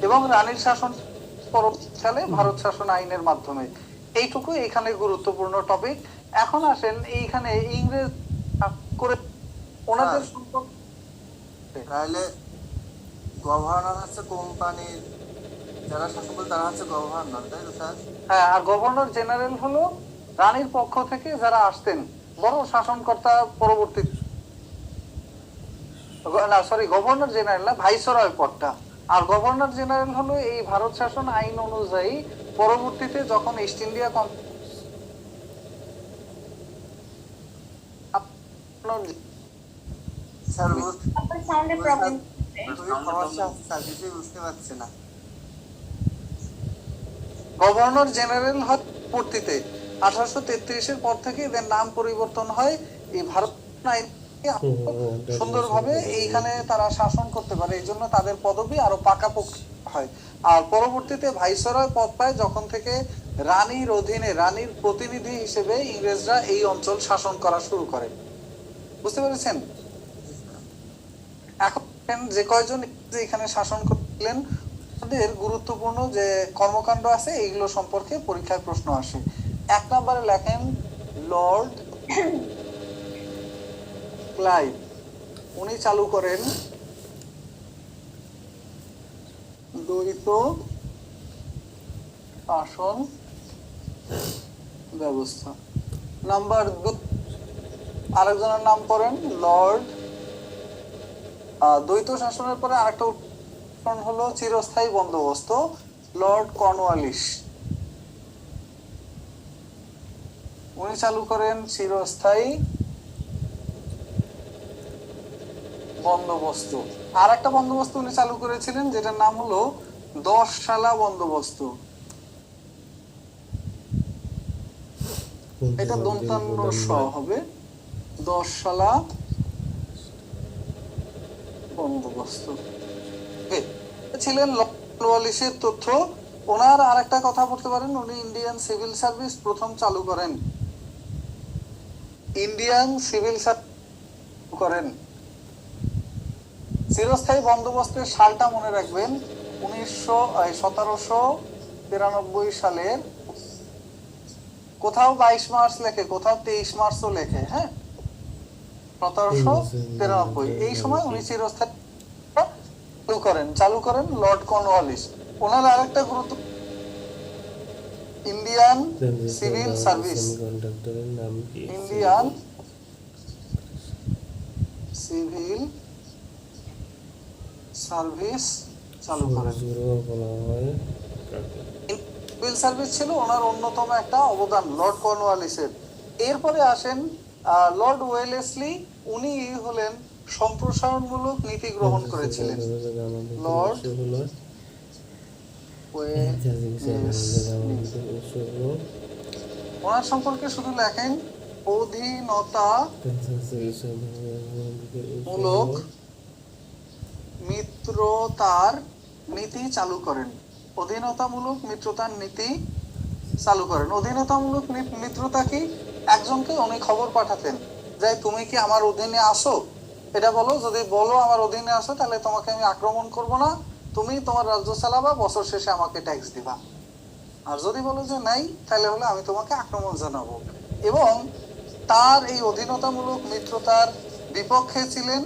এবং রানীর শাসন পরবর্তীকালে ভারত শাসন আইনের মাধ্যমে। এইটুকু এখানে গুরুত্বপূর্ণ টপিক। এখন আসেন এইখানে ইংরেজ করে ওনাদের সম্পর্কে, তাহলে গভর্নর হচ্ছে কোম্পানির যারা শাসন করে তারা হচ্ছে গভর্নর, তাই তো স্যার? হ্যাঁ, আর গভর্নর জেনারেল হলো রানীর পক্ষ থেকে যারা আসতেন, বড় শাসনকর্তা পরবর্তী, না সরি গভর্নর জেনারেল না, ভাইসরয় পদটা। আর গভর্নর জেনারেল হলো এই ভারত শাসন আইন অনুযায়ী পরবর্তীতে যখন ইস্ট ইন্ডিয়া স্যার সাউন্ডের প্রবলেম। খুবই সমস্যা হচ্ছে স্যার, কিছুই বুঝতে পারছি না। গভর্নর জেনারেল হয় পরবর্তীতে 1833-এর পর থেকে এদের নাম পরিবর্তন হয়। এই ভারত আইন সুন্দরভাবে এইখানে তারা শাসন করতে পারে, এই জন্য তাদের পদবি আরো পাকাপোক্ত হয়। আর পরবর্তীতে ভাইসরয় পদ পায় যখন থেকে রানীর অধীনে রানীর প্রতিনিধি হিসেবে ইংরেজরা এই অঞ্চল শাসন করা শুরু করে। বুঝতে পেরেছেন? এখন যে কয়জন এখানে শাসন করতে তাদের গুরুত্বপূর্ণ যে কর্মকাণ্ড আছে এইগুলো সম্পর্কে পরীক্ষায় প্রশ্ন আসে। 1 নম্বরে লেখেন লর্ড ক্লাইভ, উনি চালু করেন দ্বৈত শাসন ব্যবস্থা। নাম্বার 2 আরেকজনের নাম করেন লর্ড, দ্বৈত শাসনের পরে আরেকটা উদাহরণ হলো চিরস্থায়ী বন্দোবস্ত, লর্ড কর্নওয়ালিস, উনি চালু করেন চিরস্থায়ী বন্দোবস্ত। আর একটা বন্দোবস্ত উনি চালু করেছিলেন যেটার নাম হলো 10 শালা বন্দোবস্ত। এটা দন্তান্ন স হবে, 10 শালা বন্দোবস্ত। ছিলেন কর্নওয়ালিসের তথ্য। ওনার আরেকটা কথা বলতে পারেন, উনি ইন্ডিয়ান সিভিল সার্ভিস প্রথম চালু করেন, ইন্ডিয়ান সিভিল সার্ভিস করেন। চিরস্থায়ী বন্দোবস্তের সালটা মনে রাখবেন, 1793 সালের, কোথাও 22 মার্চ লেখে, কোথাও 23 মার্চও লেখে, হ্যাঁ, 1793। এই সময় উনি চিরস্থায়ী চালু করেন লর্ড কর্নওয়ালিস। ওনার আরেকটা গুরুত্ব ইন্ডিয়ান সিভিল সার্ভিস, সেমিকন্ডাক্টরের নাম কি? ইন্ডিয়ান সিভিল সার্ভিস চালু করেন। বলা হয় কাকে? সিভিল সার্ভিস ছিল ওনার অন্যতম একটা অবদান লর্ড কর্নওয়ালিসের। এরপরে আসেন লর্ড ওয়েলেসলি, উনি হলেন সম্প্রসারণমূলক নীতি গ্রহণ করেছিলেন। লর্ড ওনার সম্পর্কে শুধু লেখেন অধীনতামূলক মিত্রতার নীতি চালু করেন, অধীনতামূলক মিত্রতার নীতি চালু করেন। অধীনতামূলক মিত্রতা কি? একজনকে উনি খবর পাঠাতেন যে তুমি কি আমার অধীনে আসো, এটা বলো, যদি বলো আমার অধীনে আসো তাহলে তোমাকে আমি আক্রমণ করব না, তুমি তোমার রাজ্য চালাবা, বছর শেষে আমাকে ট্যাক্স দিবা। আর যদি বলো যে নাই তাহলে হলে আমি তোমাকে আক্রমণ জানাবো। এবং তার এই অধীনতামূলক মিত্রতার বিপক্ষে ছিলেন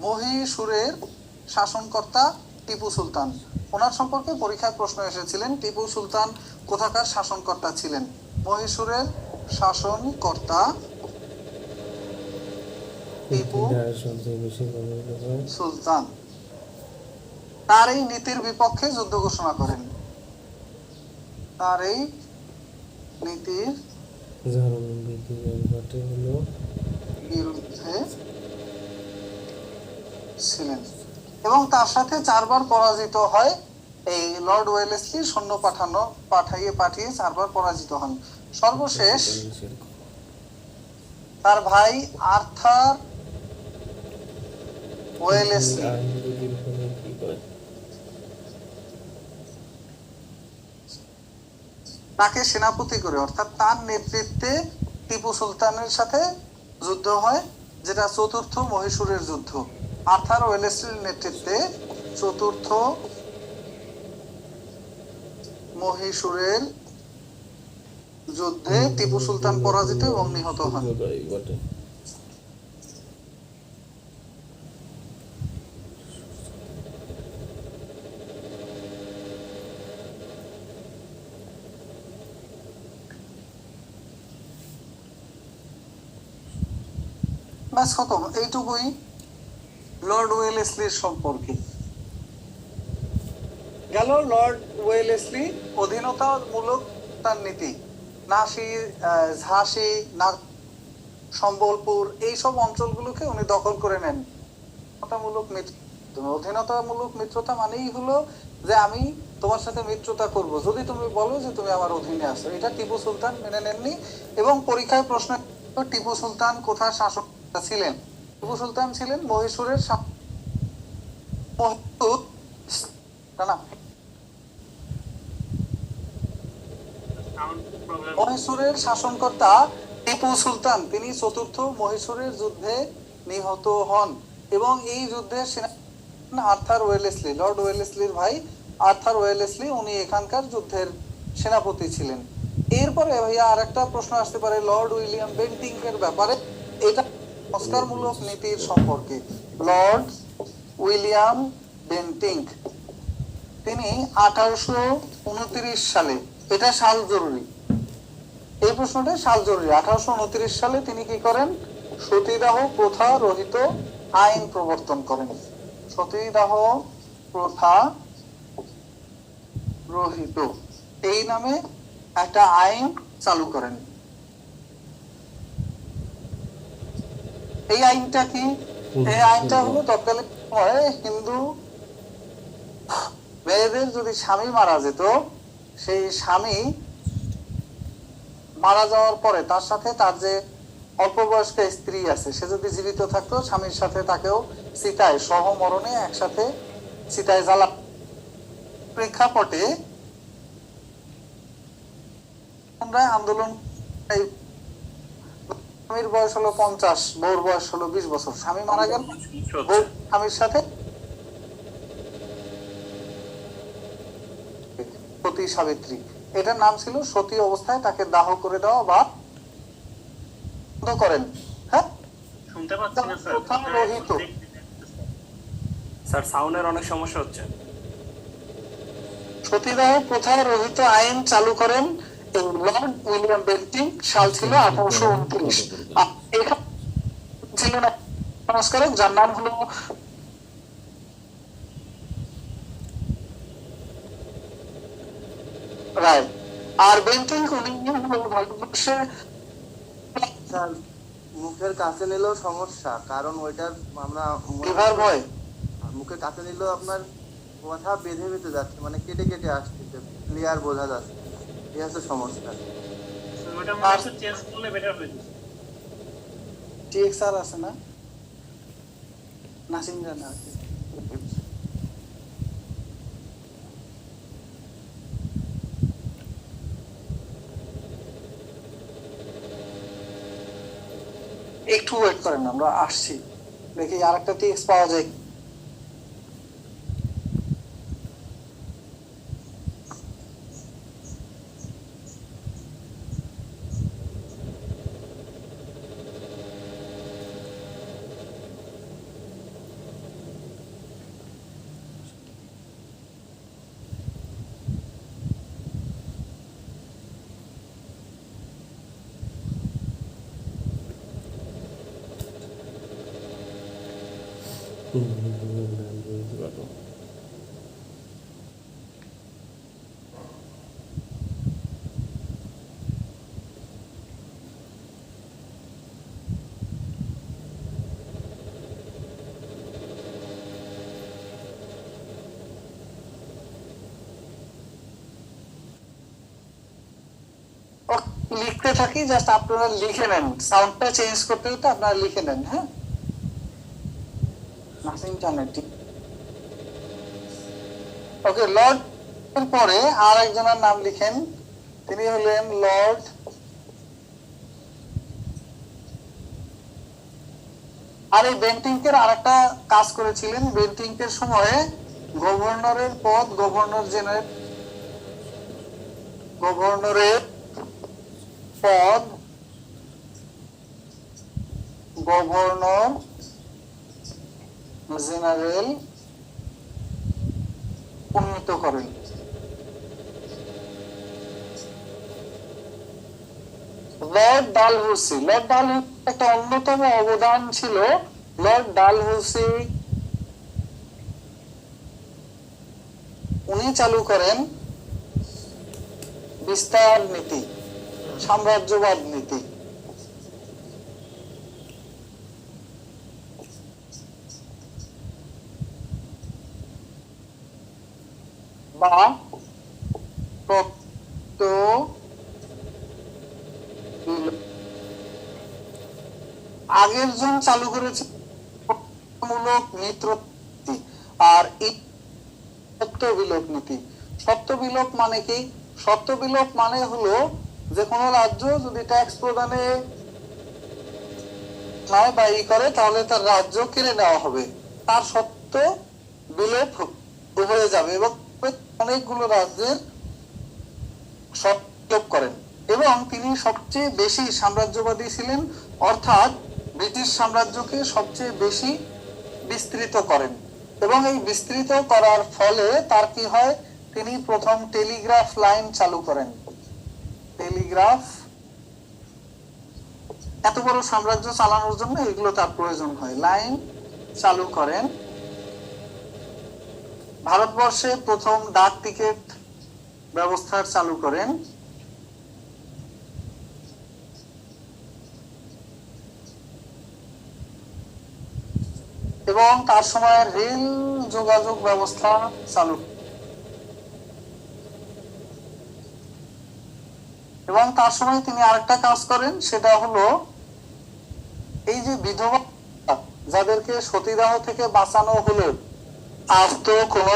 মহীশূরের শাসনকর্তা টিপু সুলতান। ওনার সম্পর্কে পরীক্ষায় প্রশ্ন এসেছিলেন, টিপু সুলতান কোথাকার শাসনকর্তা ছিলেন? মহীশূরের শাসনকর্তা টিপু সুলতান। তার এই নীতির বিপক্ষে যুদ্ধ ঘোষণা করেন, তার এই নীতির বিরুদ্ধে ছিলেন এবং তার সাথে 4 বার পরাজিত হয়। এই লর্ড ওয়েলেসলি সৈন্য পাঠিয়ে 4 বার পরাজিত হন। সর্বশেষ তার ভাই আর্থার ওয়েলেসলি তাকে সেনাপতি করে, অর্থাৎ তার নেতৃত্বে টিপু সুলতানের সাথে যুদ্ধ হয়, যেটা 4র্থ মহীশূরের যুদ্ধ। আর্থার ওয়েলেসলির নেতৃত্বে 4র্থ মহীশূরের যুদ্ধে টিপু সুলতান পরাজিত এবং নিহত হন। ব্যাস খতম, এইটুকুই লর্ড ওয়েলেসলির সম্পর্কে। গেল লর্ড ওয়েলেসলি অধীনতামূলক তার নীতি, ঝাঁসি, সম্বলপুর, এইসব অঞ্চলগুলোকে উনি দখল করে নেন। অধীনতামূলক মিত্রতা মানেই হলো যে আমি তোমার সাথে মিত্রতা করব যদি তুমি বলো যে তুমি আমার অধীনে আছো। এটা টিপু সুলতান মেনে নেননি এবং পরীক্ষায় প্রশ্ন, টিপু সুলতান কোথায় শাসক ছিলেন? টিপু সুলতান ছিলেন মহীশূরের মহীশূরের শাসনকর্তা টিপু সুলতান। তিনি 4র্থ মহীশূরের যুদ্ধে নিহত হন এবং এই যুদ্ধে আর্থার ওয়েলেসলি, লর্ড ওয়েলেসলির ভাই আর্থার ওয়েলেসলি, উনি এখানকার যুদ্ধের সেনাপতি ছিলেন। এরপরে ভাইয়া আর একটা প্রশ্ন আসতে পারে লর্ড উইলিয়াম বেন্টিং এর ব্যাপারে, এটা সংস্কারমূলক নীতির সম্পর্কে। লর্ড উইলিয়াম বেন্টিং তিনি 1829 সালে, এটা সাল জরুরি, এই প্রশ্নটা সাল জরুরি, 1829 সালে তিনি কি করেন? সতীদাহ প্রথা রহিত আইন প্রবর্তন করেন। সতীদাহ প্রথা রহিত এই নামে একটা আইন চালু করেন। এই আইনটা কি? এই আইনটা হলো তৎকালীন সময়ে হিন্দু মেয়েদের যদি স্বামী মারা যেত, সেই স্বামী মারা যাওয়ার পরে তার সাথে তার যে অল্প বয়স্ক স্ত্রী আছে, সে যদি জীবিত থাকতো, স্বামীর সাথে তাকেও চিতায় সহমরণে একসাথে চিতায় জ্বালা। প্রেক্ষাপটে আন্দোলন, স্বামীর বয়স হলো 50, বউর বয়স হলো 20 বছর, স্বামী মারা গেল, বউ স্বামীর সাথে সতী সাবিত্রী, এটার নাম ছিল সতী অবস্থায় তাকে দাহ করে দেওয়া বা বন্ধ করেন। হ্যাঁ, শুনতে পাচ্ছি না স্যার। প্রথা রহিত। স্যার সাউন্ডের অনেক সমস্যা হচ্ছে। সতীদাহ প্রথা রহিত আইন চালু করেন এই লর্ড উইলিয়াম বেন্টিং, সাল ছিল 1829। এখানে ছিলেন এক সংস্কারক যার নাম হলো রায়। আর বেন্টিং উনি ভারতবর্ষে স্যার মুখের কাছে নিলেও সমস্যা, কারণ ওইটার আমরা লিভার ভয়, মুখের কাছে নিলেও আপনার কথা বেঁধে বেঁধে যাচ্ছে, মানে কেটে কেটে আসছে, ক্লিয়ার বোঝা যাচ্ছে, এই হচ্ছে সমস্যা। ওটা মনে হচ্ছে চেঞ্জ করলে বেটার হয়ে যাবে। টিএক্সআর আছে না, নাসিম জানা আছে। একটু ওয়েট করেন, আমরা আসছি, দেখি আর একটা টিএক্স পাওয়া যায়। বুঝতে পারো। লিখতে থাকি, জাস্ট আপনারা লিখে নেন, সাউন্ডটা চেঞ্জ করতে হতে আপনারা লিখে নেন। হ্যাঁ, নাসিম জানে ঠিক। ওকে, লর্ড এর পরে আর একজনের নাম লিখেন, তিনি হলেন লর্ড আর এই বেন্টিংকের আর একটা কাজ করেছিলেন। বেন্টিংকের সময়ে গভর্নরের পদ, গভর্নর জেনারেল, গভর্নরের পদ গভর্নর জেনারেল উন্নীত করেন। লর্ড ডালহৌসি, লর্ড ডালহৌসি একটা অন্যতম অবদান ছিল। লর্ড ডালহৌসি উনি চালু করেন বিস্তার নীতি, সাম্রাজ্যবাদ নীতি। বা আগের জন চালু করেছে মূলক মিত্র নীতি, আর সত্য বিলোপ নীতি। সত্য বিলোপ মানে কি? সত্য বিলোপ মানে হলো যে কোনো রাজ্য যদি ট্যাক্স প্রদানে নয় বা ই করে, তাহলে তার রাজ্য কেড়ে নেওয়া হবে, তার সত্য বিলোপ হয়ে যাবে এবং অনেকগুলো রাজ্যের সব বিলোপ করেন এবং তিনি সবচেয়ে বেশি সাম্রাজ্যবাদী ছিলেন, অর্থাৎ ব্রিটিশ সাম্রাজ্যকে সবচেয়ে বেশি বিস্তৃত করেন এবং এই বিস্তৃত করার ফলে তার কি হয়, তিনি প্রথম টেলিগ্রাফ লাইন চালু করেন। টেলিগ্রাফ, এত বড় সাম্রাজ্য চালানোর জন্য এগুলো তার প্রয়োজন হয়, লাইন চালু করেন। ভারতবর্ষে প্রথম ডাক টিকিট ব্যবস্থা চালু করেন এবং তার সময় রেল যোগাযোগ ব্যবস্থা চালু এবং তার সময় তিনি আরেকটা কাজ করেন, সেটা হলো এই যে বিধবা যাদেরকে সতীদাহ থেকে বাঁচানো হলো, আজ তো কোনো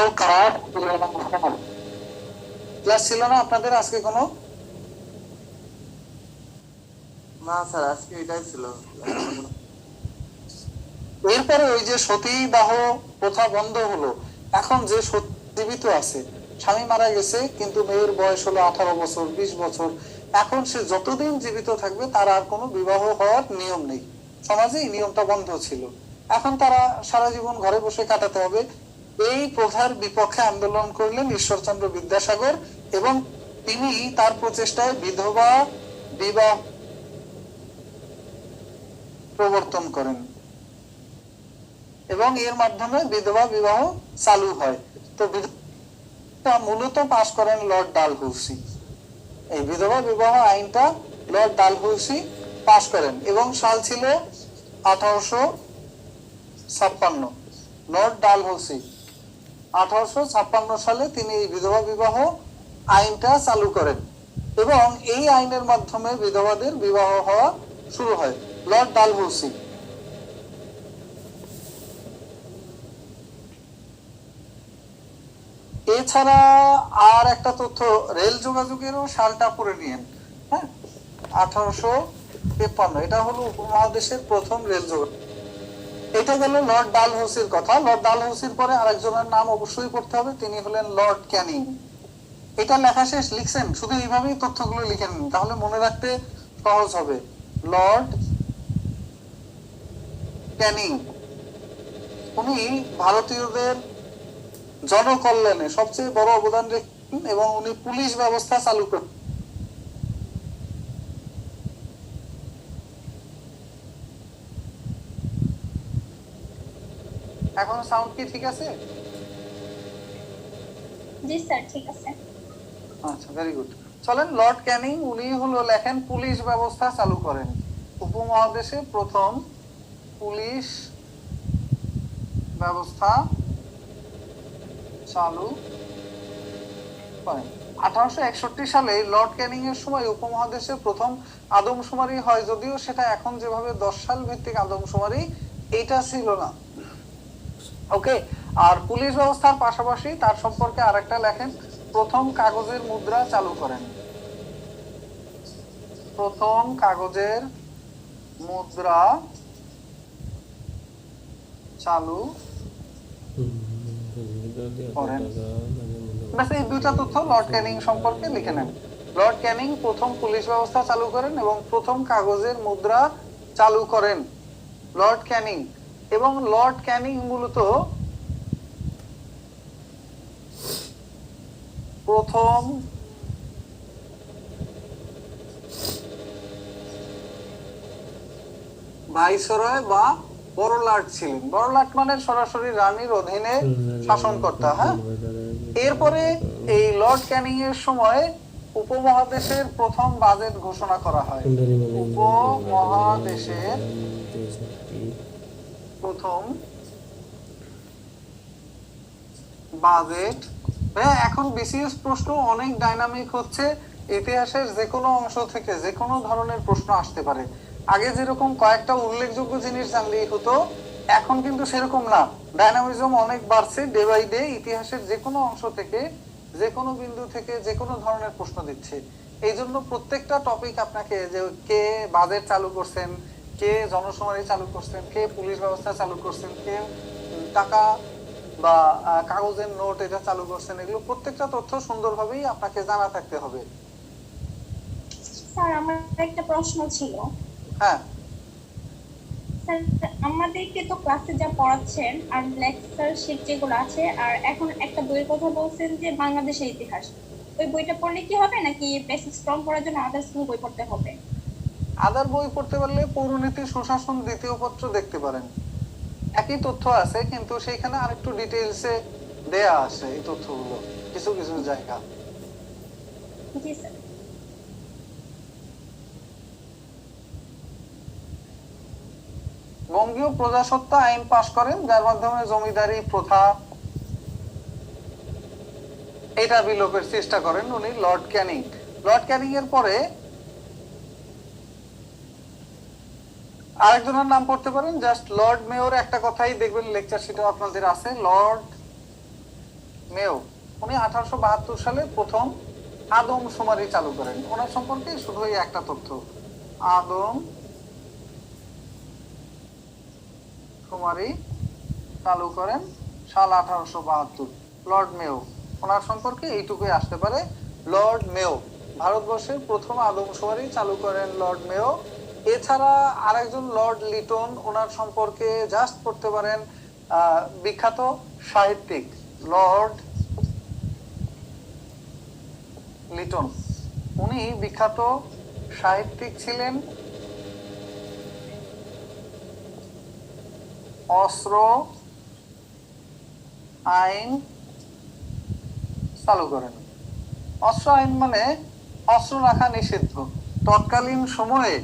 ক্লাস ছিল না আপনাদের আজকে কোনো? না স্যার, আজকে এটাই ছিল। এরপরে ওই যে সতীদাহ প্রথা বন্ধ হলো, এখন যে সতী জীবিত আছে, স্বামী মারা গেছে কিন্তু মেয়ের বয়স হলো 18 বছর 20 বছর, এখন সে যতদিন জীবিত থাকবে তার আর কোনো বিবাহ হওয়ার নিয়ম নেই, সমাজে এই নিয়মটা বন্ধ ছিল, এখন তারা সারা জীবন ঘরে বসে কাটাতে হবে। এই প্রথার বিপক্ষে আন্দোলন করলেন ঈশ্বরচন্দ্র বিদ্যাসাগর এবং তিনি তার প্রচেষ্টায় বিধবা বিবাহ প্রবর্তন করেন এবং এর মাধ্যমে বিধবা বিবাহ চালু হয়। তো বিধবা মূলত পাশ করেন লর্ড ডালহৌসি, এই বিধবা বিবাহ আইনটা লর্ড ডালহৌসি পাশ করেন এবং সাল ছিল 1856। লর্ড ডালহৌসি 1856 সালে তিনি এই বিধবা বিবাহ আইনটা চালু করেন এবং এই আইনের মাধ্যমে বিধবাদের বিবাহ হওয়া শুরু হয়। লর্ড ডালহৌসি এছাড়া আর একটা তথ্য, রেল যোগাযোগেরও সালটা পড়ে নিয়েন। হ্যাঁ, 1853, এটা হলো উপমহাদেশের প্রথম রেল যোগাযোগ। এটা গেল লর্ড ডালহৌসির কথা। লর্ড ডালহৌসির পরে আরেকজনের নাম অবশ্যই পড়তে হবে, তিনি হলেন লর্ড ক্যানিং। এটা লেখা শেষ, লিখছেন? শুধু এইভাবেই তথ্যগুলো লিখে নিন, তাহলে মনে রাখতে সহজ হবে। লর্ড ক্যানিং, উনি ভারতীয়দের জনকল্যাণে সবচেয়ে বড় অবদান রেখেছেন এবং উনি পুলিশ ব্যবস্থা চালু করেন। এখন সাউন্ড কি ঠিক আছে? জি স্যার, ঠিক আছে। আচ্ছা, ভেরি গুড। চলেন, লর্ড ক্যানিং উনি হলো লেখেন পুলিশ ব্যবস্থা চালু করেন, উপমহাদেশে প্রথম পুলিশ ব্যবস্থা চালু করেন। 1861 সালে লর্ড ক্যানিং এর সময় উপমহাদেশে প্রথম আদমশুমারি হয়, যদিও সেটা এখন যেভাবে 10 সাল ভিত্তিক আদমশুমারি এইটা ছিল না। ওকে, আর পুলিশ ব্যবস্থার পাশাপাশি তার সম্পর্কে আরেকটা লেখেন, প্রথম কাগজের মুদ্রা চালু করেন। প্রথম কাগজের মুদ্রা চালু করেন। ব্যাস এই দুইটা তথ্য লর্ড ক্যানিং সম্পর্কে লিখে নেন। লর্ড ক্যানিং প্রথম পুলিশ ব্যবস্থা চালু করেন এবং প্রথম কাগজের মুদ্রা চালু করেন, লর্ড ক্যানিং। এবং লর্ড ক্যানিং মূলত প্রথম ভাইসরয় বা বড়লাট ছিলেন। বড়লাট মানে সরাসরি রানীর অধীনে শাসনকর্তা। হ্যাঁ, এরপরে এই লর্ড ক্যানিং এর সময় উপমহাদেশের প্রথম বাজেট ঘোষণা করা হয়। উপমহাদেশের প্রথম বাজেট। এখন বিসিএস প্রশ্ন অনেক ডাইনামিক হচ্ছে, ইতিহাসের যে কোনো অংশ থেকে যে কোনো ধরনের প্রশ্ন আসতে পারে। আগে যেরকম কয়েকটা উল্লেখযোগ্য জিনিস জানলেই হতো, এখন কিন্তু সেরকম না, ডাইনামিজম অনেক বাড়ছে ডে বাই ডে। ইতিহাসের যে কোনো অংশ থেকে যে কোনো বিন্দু থেকে যে কোনো ধরনের প্রশ্ন দিচ্ছে। এই জন্য প্রত্যেকটা টপিক আপনাকে, যে কে বাজেট চালু করছেন, কে জনশুমারি চালু করছেন, কে পুলিশ ব্যবস্থা চালু করছেন, কে টাকা বা কাগজের নোট এটা চালু করছেন, এগুলো প্রত্যেকটা তথ্য সুন্দরভাবেই আপনাকে জানা থাকতে হবে। স্যার আমার একটা প্রশ্ন ছিল। হ্যাঁ, স্যার আমাদেরকে তো ক্লাসে যা পড়াচ্ছেন আর লেকচার শিট যেগুলো আছে, আর এখন একটা বইয়ের কথা বলছেন যে বাংলাদেশের ইতিহাস, ওই বইটা পড়লে কি হবে নাকি বেসিক স্ট্রং করার জন্য আদার্স কোনো বই পড়তে হবে? আদার বই পড়তে পারলে পৌরনীতি সুশাসন দ্বিতীয় পত্র দেখতে পারেন। একই তথ্য আছে কিন্তু সেইখানে আরেকটু ডিটেইলসে দেয়া আছে এই তথ্যগুলো কিছু কিছু জায়গা। জি স্যার। বঙ্গীয় প্রজাসত্ব আইন পাশ করেন যার মাধ্যমে জমিদারি প্রথা এটা বিলোপের চেষ্টা করেন উনি লর্ড ক্যানিং। লর্ড ক্যানিং এর পরে আরেকজনের নাম পড়তে পারেন, জাস্ট লর্ড মেয়র, একটা কথাই দেখবেন লেকচার শিটে আপনাদের আছে, লর্ড মেয়র। উনি 1872 সালে প্রথম আদমশুমারি চালু করেন। ওনার সম্পর্কে শুধু এই একটা তথ্য, আদমশুমারি চালু করেন সাল 1872, লর্ড মেয়র। ওনার সম্পর্কে এইটুকুই আসতে পারে, লর্ড মেয়র ভারতবর্ষের প্রথম আদমশুমারি চালু করেন লর্ড মেয়র। এছাড়া আরেকজন লর্ড লিটন, ওনার সম্পর্কে জাস্ট পড়তে পারেন বিখ্যাত সাহিত্যিক লর্ড লিটন। উনি বিখ্যাত সাহিত্যিক ছিলেন, অস্ত্র আইন চালু করেন। অস্ত্র আইন মানে অস্ত্র রাখা নিষিদ্ধ। তৎকালীন সময়ে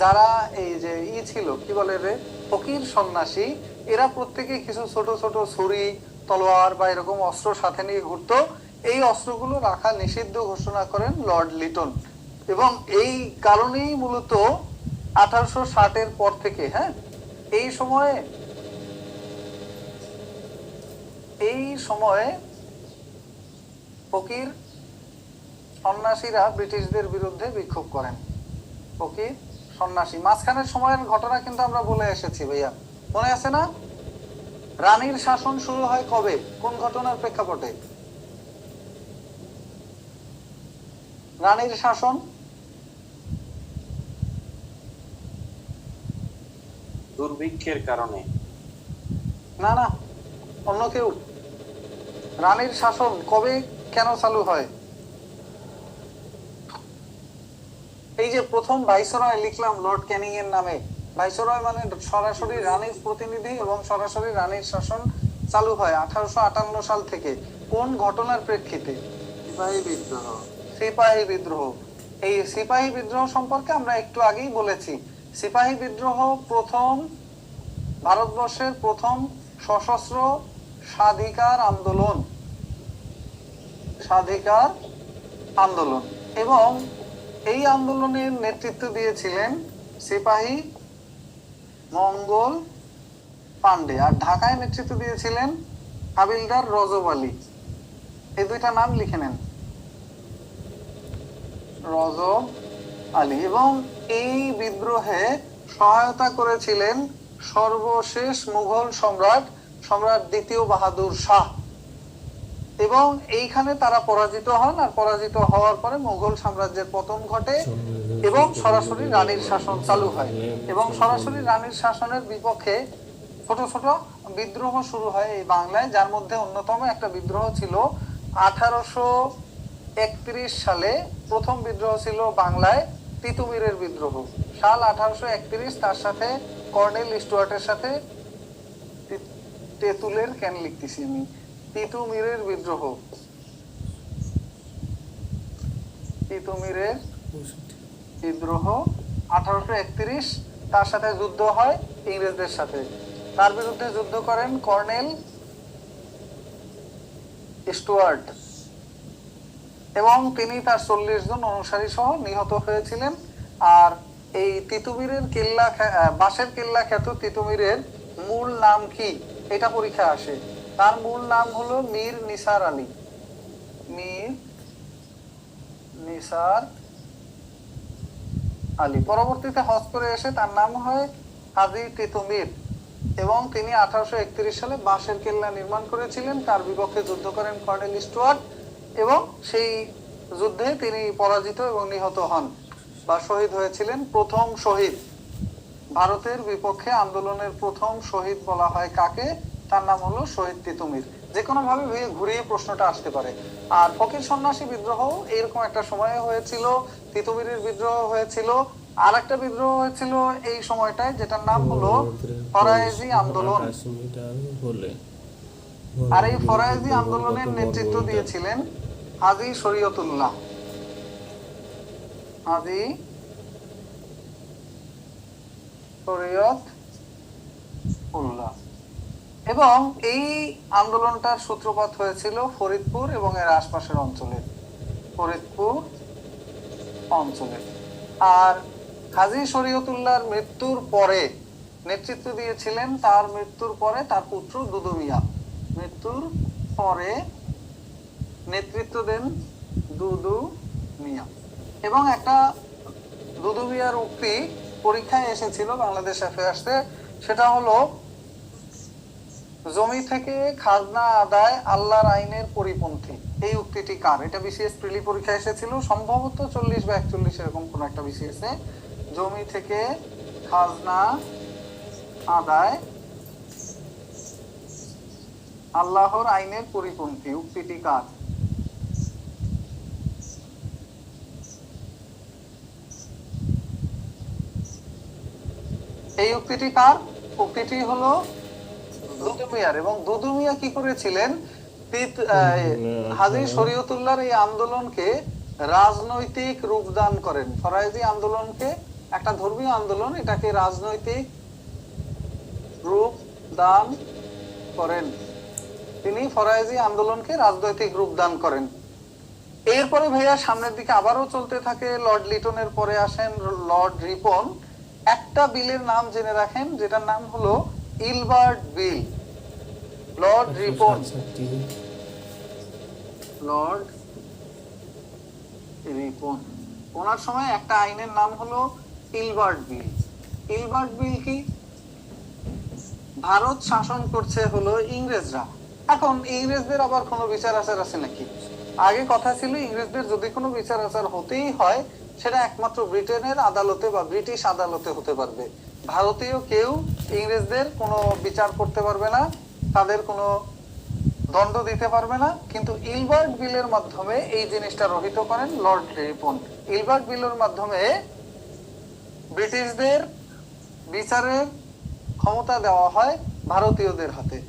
যারা এই যে ছিল কি বলে রে, ফকির সন্ন্যাসী, এরা প্রত্যেকে কিছু ছোট ছোট ছুরি তলোয়ার বা এরকম অস্ত্র সাথে নিয়ে ঘুরতো। এই অস্ত্রগুলো রাখা নিষিদ্ধ ঘোষণা করেন লর্ড লিটন। এবং এই কারণেই মূলত 1860-এর পর থেকে, হ্যাঁ, এই সময়ে ফকির সন্ন্যাসীরা ব্রিটিশদের বিরুদ্ধে বিক্ষোভ করেন। ফকির সন্ন্যাসী মাঝখানের সময়ের ঘটনা কিন্তু আমরা বলে এসেছি ভাইয়া, মনে আছে না? রানীর শাসন শুরু হয় কবে, কোন ঘটনার প্রেক্ষাপটে? রানীর শাসন দুর্ভিক্ষের কারণে। না না, অন্য কেউ। রানীর শাসন কবে কেন চালু হয়? এই যে প্রথম ভাইসরয় লিখলাম লর্ড ক্যানিং এর নামে, ভাইসরয় মানে সরাসরি রানীর প্রতিনিধি, এবং সরাসরি রানীর শাসন চালু হয় 1858 সাল থেকে। কোন ঘটনার প্রেক্ষিতে? সিপাহী বিদ্রোহ। সিপাহী বিদ্রোহ। এই সিপাহী বিদ্রোহ সম্পর্কে আমরা একটু আগেই বলেছি। সিপাহী বিদ্রোহ প্রথম ভারতবর্ষের প্রথম সশস্ত্র স্বাধিকার আন্দোলন, এবং এই আন্দোলনের নেতৃত্ব দিয়েছিলেন সিপাহী মঙ্গল পান্ডে, আর ঢাকায় নেতৃত্ব দিয়েছিলেন হাবিলদার রজব আলী। এই দুইটা নাম লিখে নেন, রজব আলী। এবং এই বিদ্রোহে সহায়তা করেছিলেন সর্বশেষ মুঘল সম্রাট দ্বিতীয় বাহাদুর শাহ। এবং এইখানে তারা পরাজিত হন, আর পরাজিত হওয়ার পরে মুঘল সাম্রাজ্যের পতন ঘটে এবং সরাসরি রানীর শাসন চালু হয়। এবং সরাসরি রানীর শাসনের বিপক্ষে ছোট ছোট বিদ্রোহ শুরু হয় এই বাংলায়, যার মধ্যে অন্যতম একটা বিদ্রোহ ছিল 1831 সালে। প্রথম বিদ্রোহ ছিল বাংলায় তিতুমিরের বিদ্রোহ, সাল 1831। তার সাথে কর্নেল স্টুয়ার্টের সাথে তেঁতুলের কেন লিখতেছি আমি, তিতুমিরের বিদ্রোহ, তিতুমিরের বিদ্রোহ 1831। তার সাথে যুদ্ধ হয় ইংরেজদের সাথে। তার বিরুদ্ধে যুদ্ধ করেন কর্নেল স্টুয়ার্ট, এবং তিনি তার 40 জন অনুসারী সহ নিহত হয়েছিলেন। আর এই তিতুমিরের কিল্লা, বাঁশের কিল্লা খ্যাত তিতুমিরের মূল নাম কি, এটা পরীক্ষা আসে। তার মূল নাম হলো মীর নিসার আলী, মীর নিসার আলী। পরবর্তীতে হজ করে এসে তার নাম হয় হাজী তিতুমির। এবং তিনি 1831 সালে বাঁশের কেল্লা নির্মাণ করেছিলেন। তার বিপক্ষে যুদ্ধ করেন কর্নেল স্টুয়ার্ট এবং সেই যুদ্ধে তিনি পরাজিত এবং নিহত হন বা শহীদ হয়েছিলেন। প্রথম শহীদ, ভারতের বিপক্ষে আন্দোলনের প্রথম শহীদ বলা হয় কাকে? তার নাম হলো শহীদ তিতুমির। যে কোনো ভাবে ঘুরিয়ে প্রশ্নটা আসতে পারে। আর ফকির সন্ন্যাসী বিদ্রোহ এরকম একটা সময়ে হয়েছিল, তিতুমিরের বিদ্রোহ হয়েছিল, আর একটা বিদ্রোহ হয়েছিল এই সময়টায় যেটার নাম হলো ফরায়েজি আন্দোলন। 28 মিটার হলে আর এই ফরায়েজি আন্দোলনের নেতৃত্ব দিয়েছিলেন হাজী শরীয়তুল্লাহ। হাজী শরীয়তুল্লাহ। এবং এই আন্দোলনটার সূত্রপাত হয়েছিল ফরিদপুর এবং এর আশপাশের অঞ্চলে, ফরিদপুর অঞ্চলে। আর হাজী শরীয়তুল্লাহর মৃত্যুর পরে নেতৃত্ব দিয়েছিলেন, তার মৃত্যুর পরে তার পুত্র দুদু মিয়া। মৃত্যুর পরে নেতৃত্ব দেন দুদু মিয়া। এবং একটা দুদু মিয়ার উক্তি পরীক্ষায় এসেছিল বাংলাদেশ অ্যাফেয়ার্সে, সেটা হলো জমি থেকে খাজনা আদায় আল্লাহর আইনের পরিপন্থী। এই উক্তিটি কার? এটা বিসিএস প্রিলি পরীক্ষা এসেছিল, সম্ভবত 40 বা 41 এরকম কোন একটা বিসিএস এ। জমি থেকে খাজনা আদায় আল্লাহর আইনের পরিপন্থী, উক্তিটি কার? এই উক্তিটি কার? উক্তিটি হলো দুদু মিয়ার। এবং দুদু মিয়া কি করেছিলেন? হাজী শরীয়তুল্লাহর এই আন্দোলনকে রাজনৈতিক রূপদান করেন। ফরায়েজি আন্দোলনকে, একটা ধর্মীয় আন্দোলন, এটাকে রাজনৈতিক রূপ দান করেন। তিনি ফরায়েজি আন্দোলনকে রাজনৈতিক রূপ দান করেন। এরপরে ভাইয়া সামনের দিকে আবারও চলতে থাকে। লর্ড লিটনের পরে আসেন লর্ড রিপন। একটা বিলের নাম জেনে রাখেন যেটার নাম হলো Ilbert bill. Lord Ripon, Lord Ripon, ওনার সময় একটা আইনের নাম হলো ইলবার্ট বিল। ইলবার্ট বিল কি? ভারত শাসন করছে হলো ইংরেজরা। এখন ইংরেজদের আবার কোনো বিচার আচার আছে নাকি? আগে কথা ছিল ইংরেজদের যদি কোনো বিচার আচার হতেই হয় সেটা একমাত্র ব্রিটেনের আদালতে বা ব্রিটিশ আদালতে হতে পারবে। ভারতীয় কেউ ইংরেজদের কোনো বিচার করতে পারবে না, তাদের কোনো দণ্ড দিতে পারবে না। কিন্তু ইলবার্ট বিলের মাধ্যমে এই জিনিসটা রহিত করেন লর্ড রিপন। ইলবার্ট বিলের মাধ্যমে ব্রিটিশদের বিচারের ক্ষমতা দেওয়া হয় ভারতীয়দের হাতে।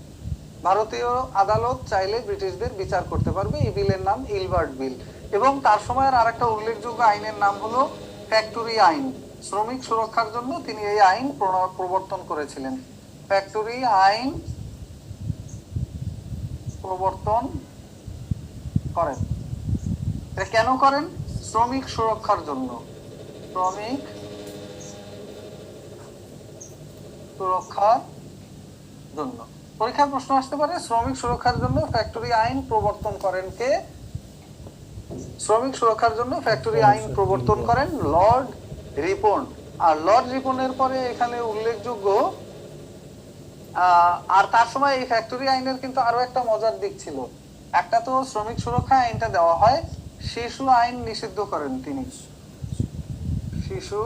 ভারতীয় আদালত চাইলে ব্রিটিশদের বিচার করতে পারবে। এই বিলের নাম ইলবার্ট বিল। এবং তার সময়ের আরেকটা উল্লেখযোগ্য আইনের নাম হলো ফ্যাক্টরি আইন। শ্রমিক সুরক্ষার জন্য তিনি এই আইন প্রবর্তন করেছিলেন। ফ্যাক্টরি আইন প্রবর্তন করেন। এটা কেন করেন? শ্রমিক সুরক্ষার জন্য। শ্রমিক সুরক্ষার জন্য পরীক্ষার প্রশ্ন আসতে পারে। শ্রমিক সুরক্ষার জন্য ফ্যাক্টরি আইন প্রবর্তন করেন কে? শ্রমিক সুরক্ষার জন্য ফ্যাক্টরি আইন প্রবর্তন করেন লর্ড রিপন। আর লর্ড রিপনের পরে এখানে উল্লেখযোগ্য, আর তার সময় এই ফ্যাক্টরি আইনের কিন্তু আরো একটা মজার দিক ছিল। একটা তো শ্রমিক সুরক্ষা আইনটা দেওয়া হয়, শিশু আইন নিষিদ্ধ করেন তিনি। শিশু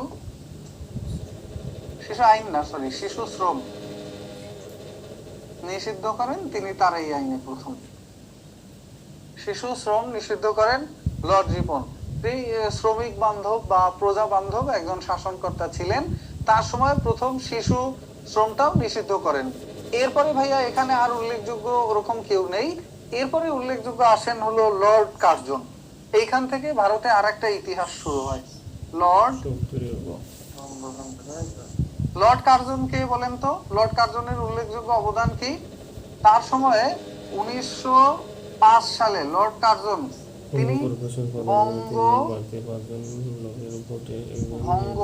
আইন না, সরি, শিশু শ্রম নিষিদ্ধ করেন তিনি। তার এই আইনে প্রথম শিশু শ্রম নিষিদ্ধ করেন লর্ড রিপন। তিনি শ্রমিক বান্ধব বা প্রজা বান্ধব একজন শাসনকর্তা ছিলেন। তার সময় প্রথম শিশু শ্রমটাও নিষিদ্ধ করেন। এরপরে ভাইয়া এখানে আর উল্লেখযোগ্য ওরকম কেউ নেই। এরপরে উল্লেখযোগ্য আসেন হলো লর্ড কার্জন। এইখান থেকে ভারতে আর একটা ইতিহাস শুরু হয়। লর্ড কার্জন কে বলেন তো? লর্ড কার্জনের উল্লেখযোগ্য অবদান কি? তার সময়ে 1905 সালে লর্ড কার্জন তিনি ভঙ্গ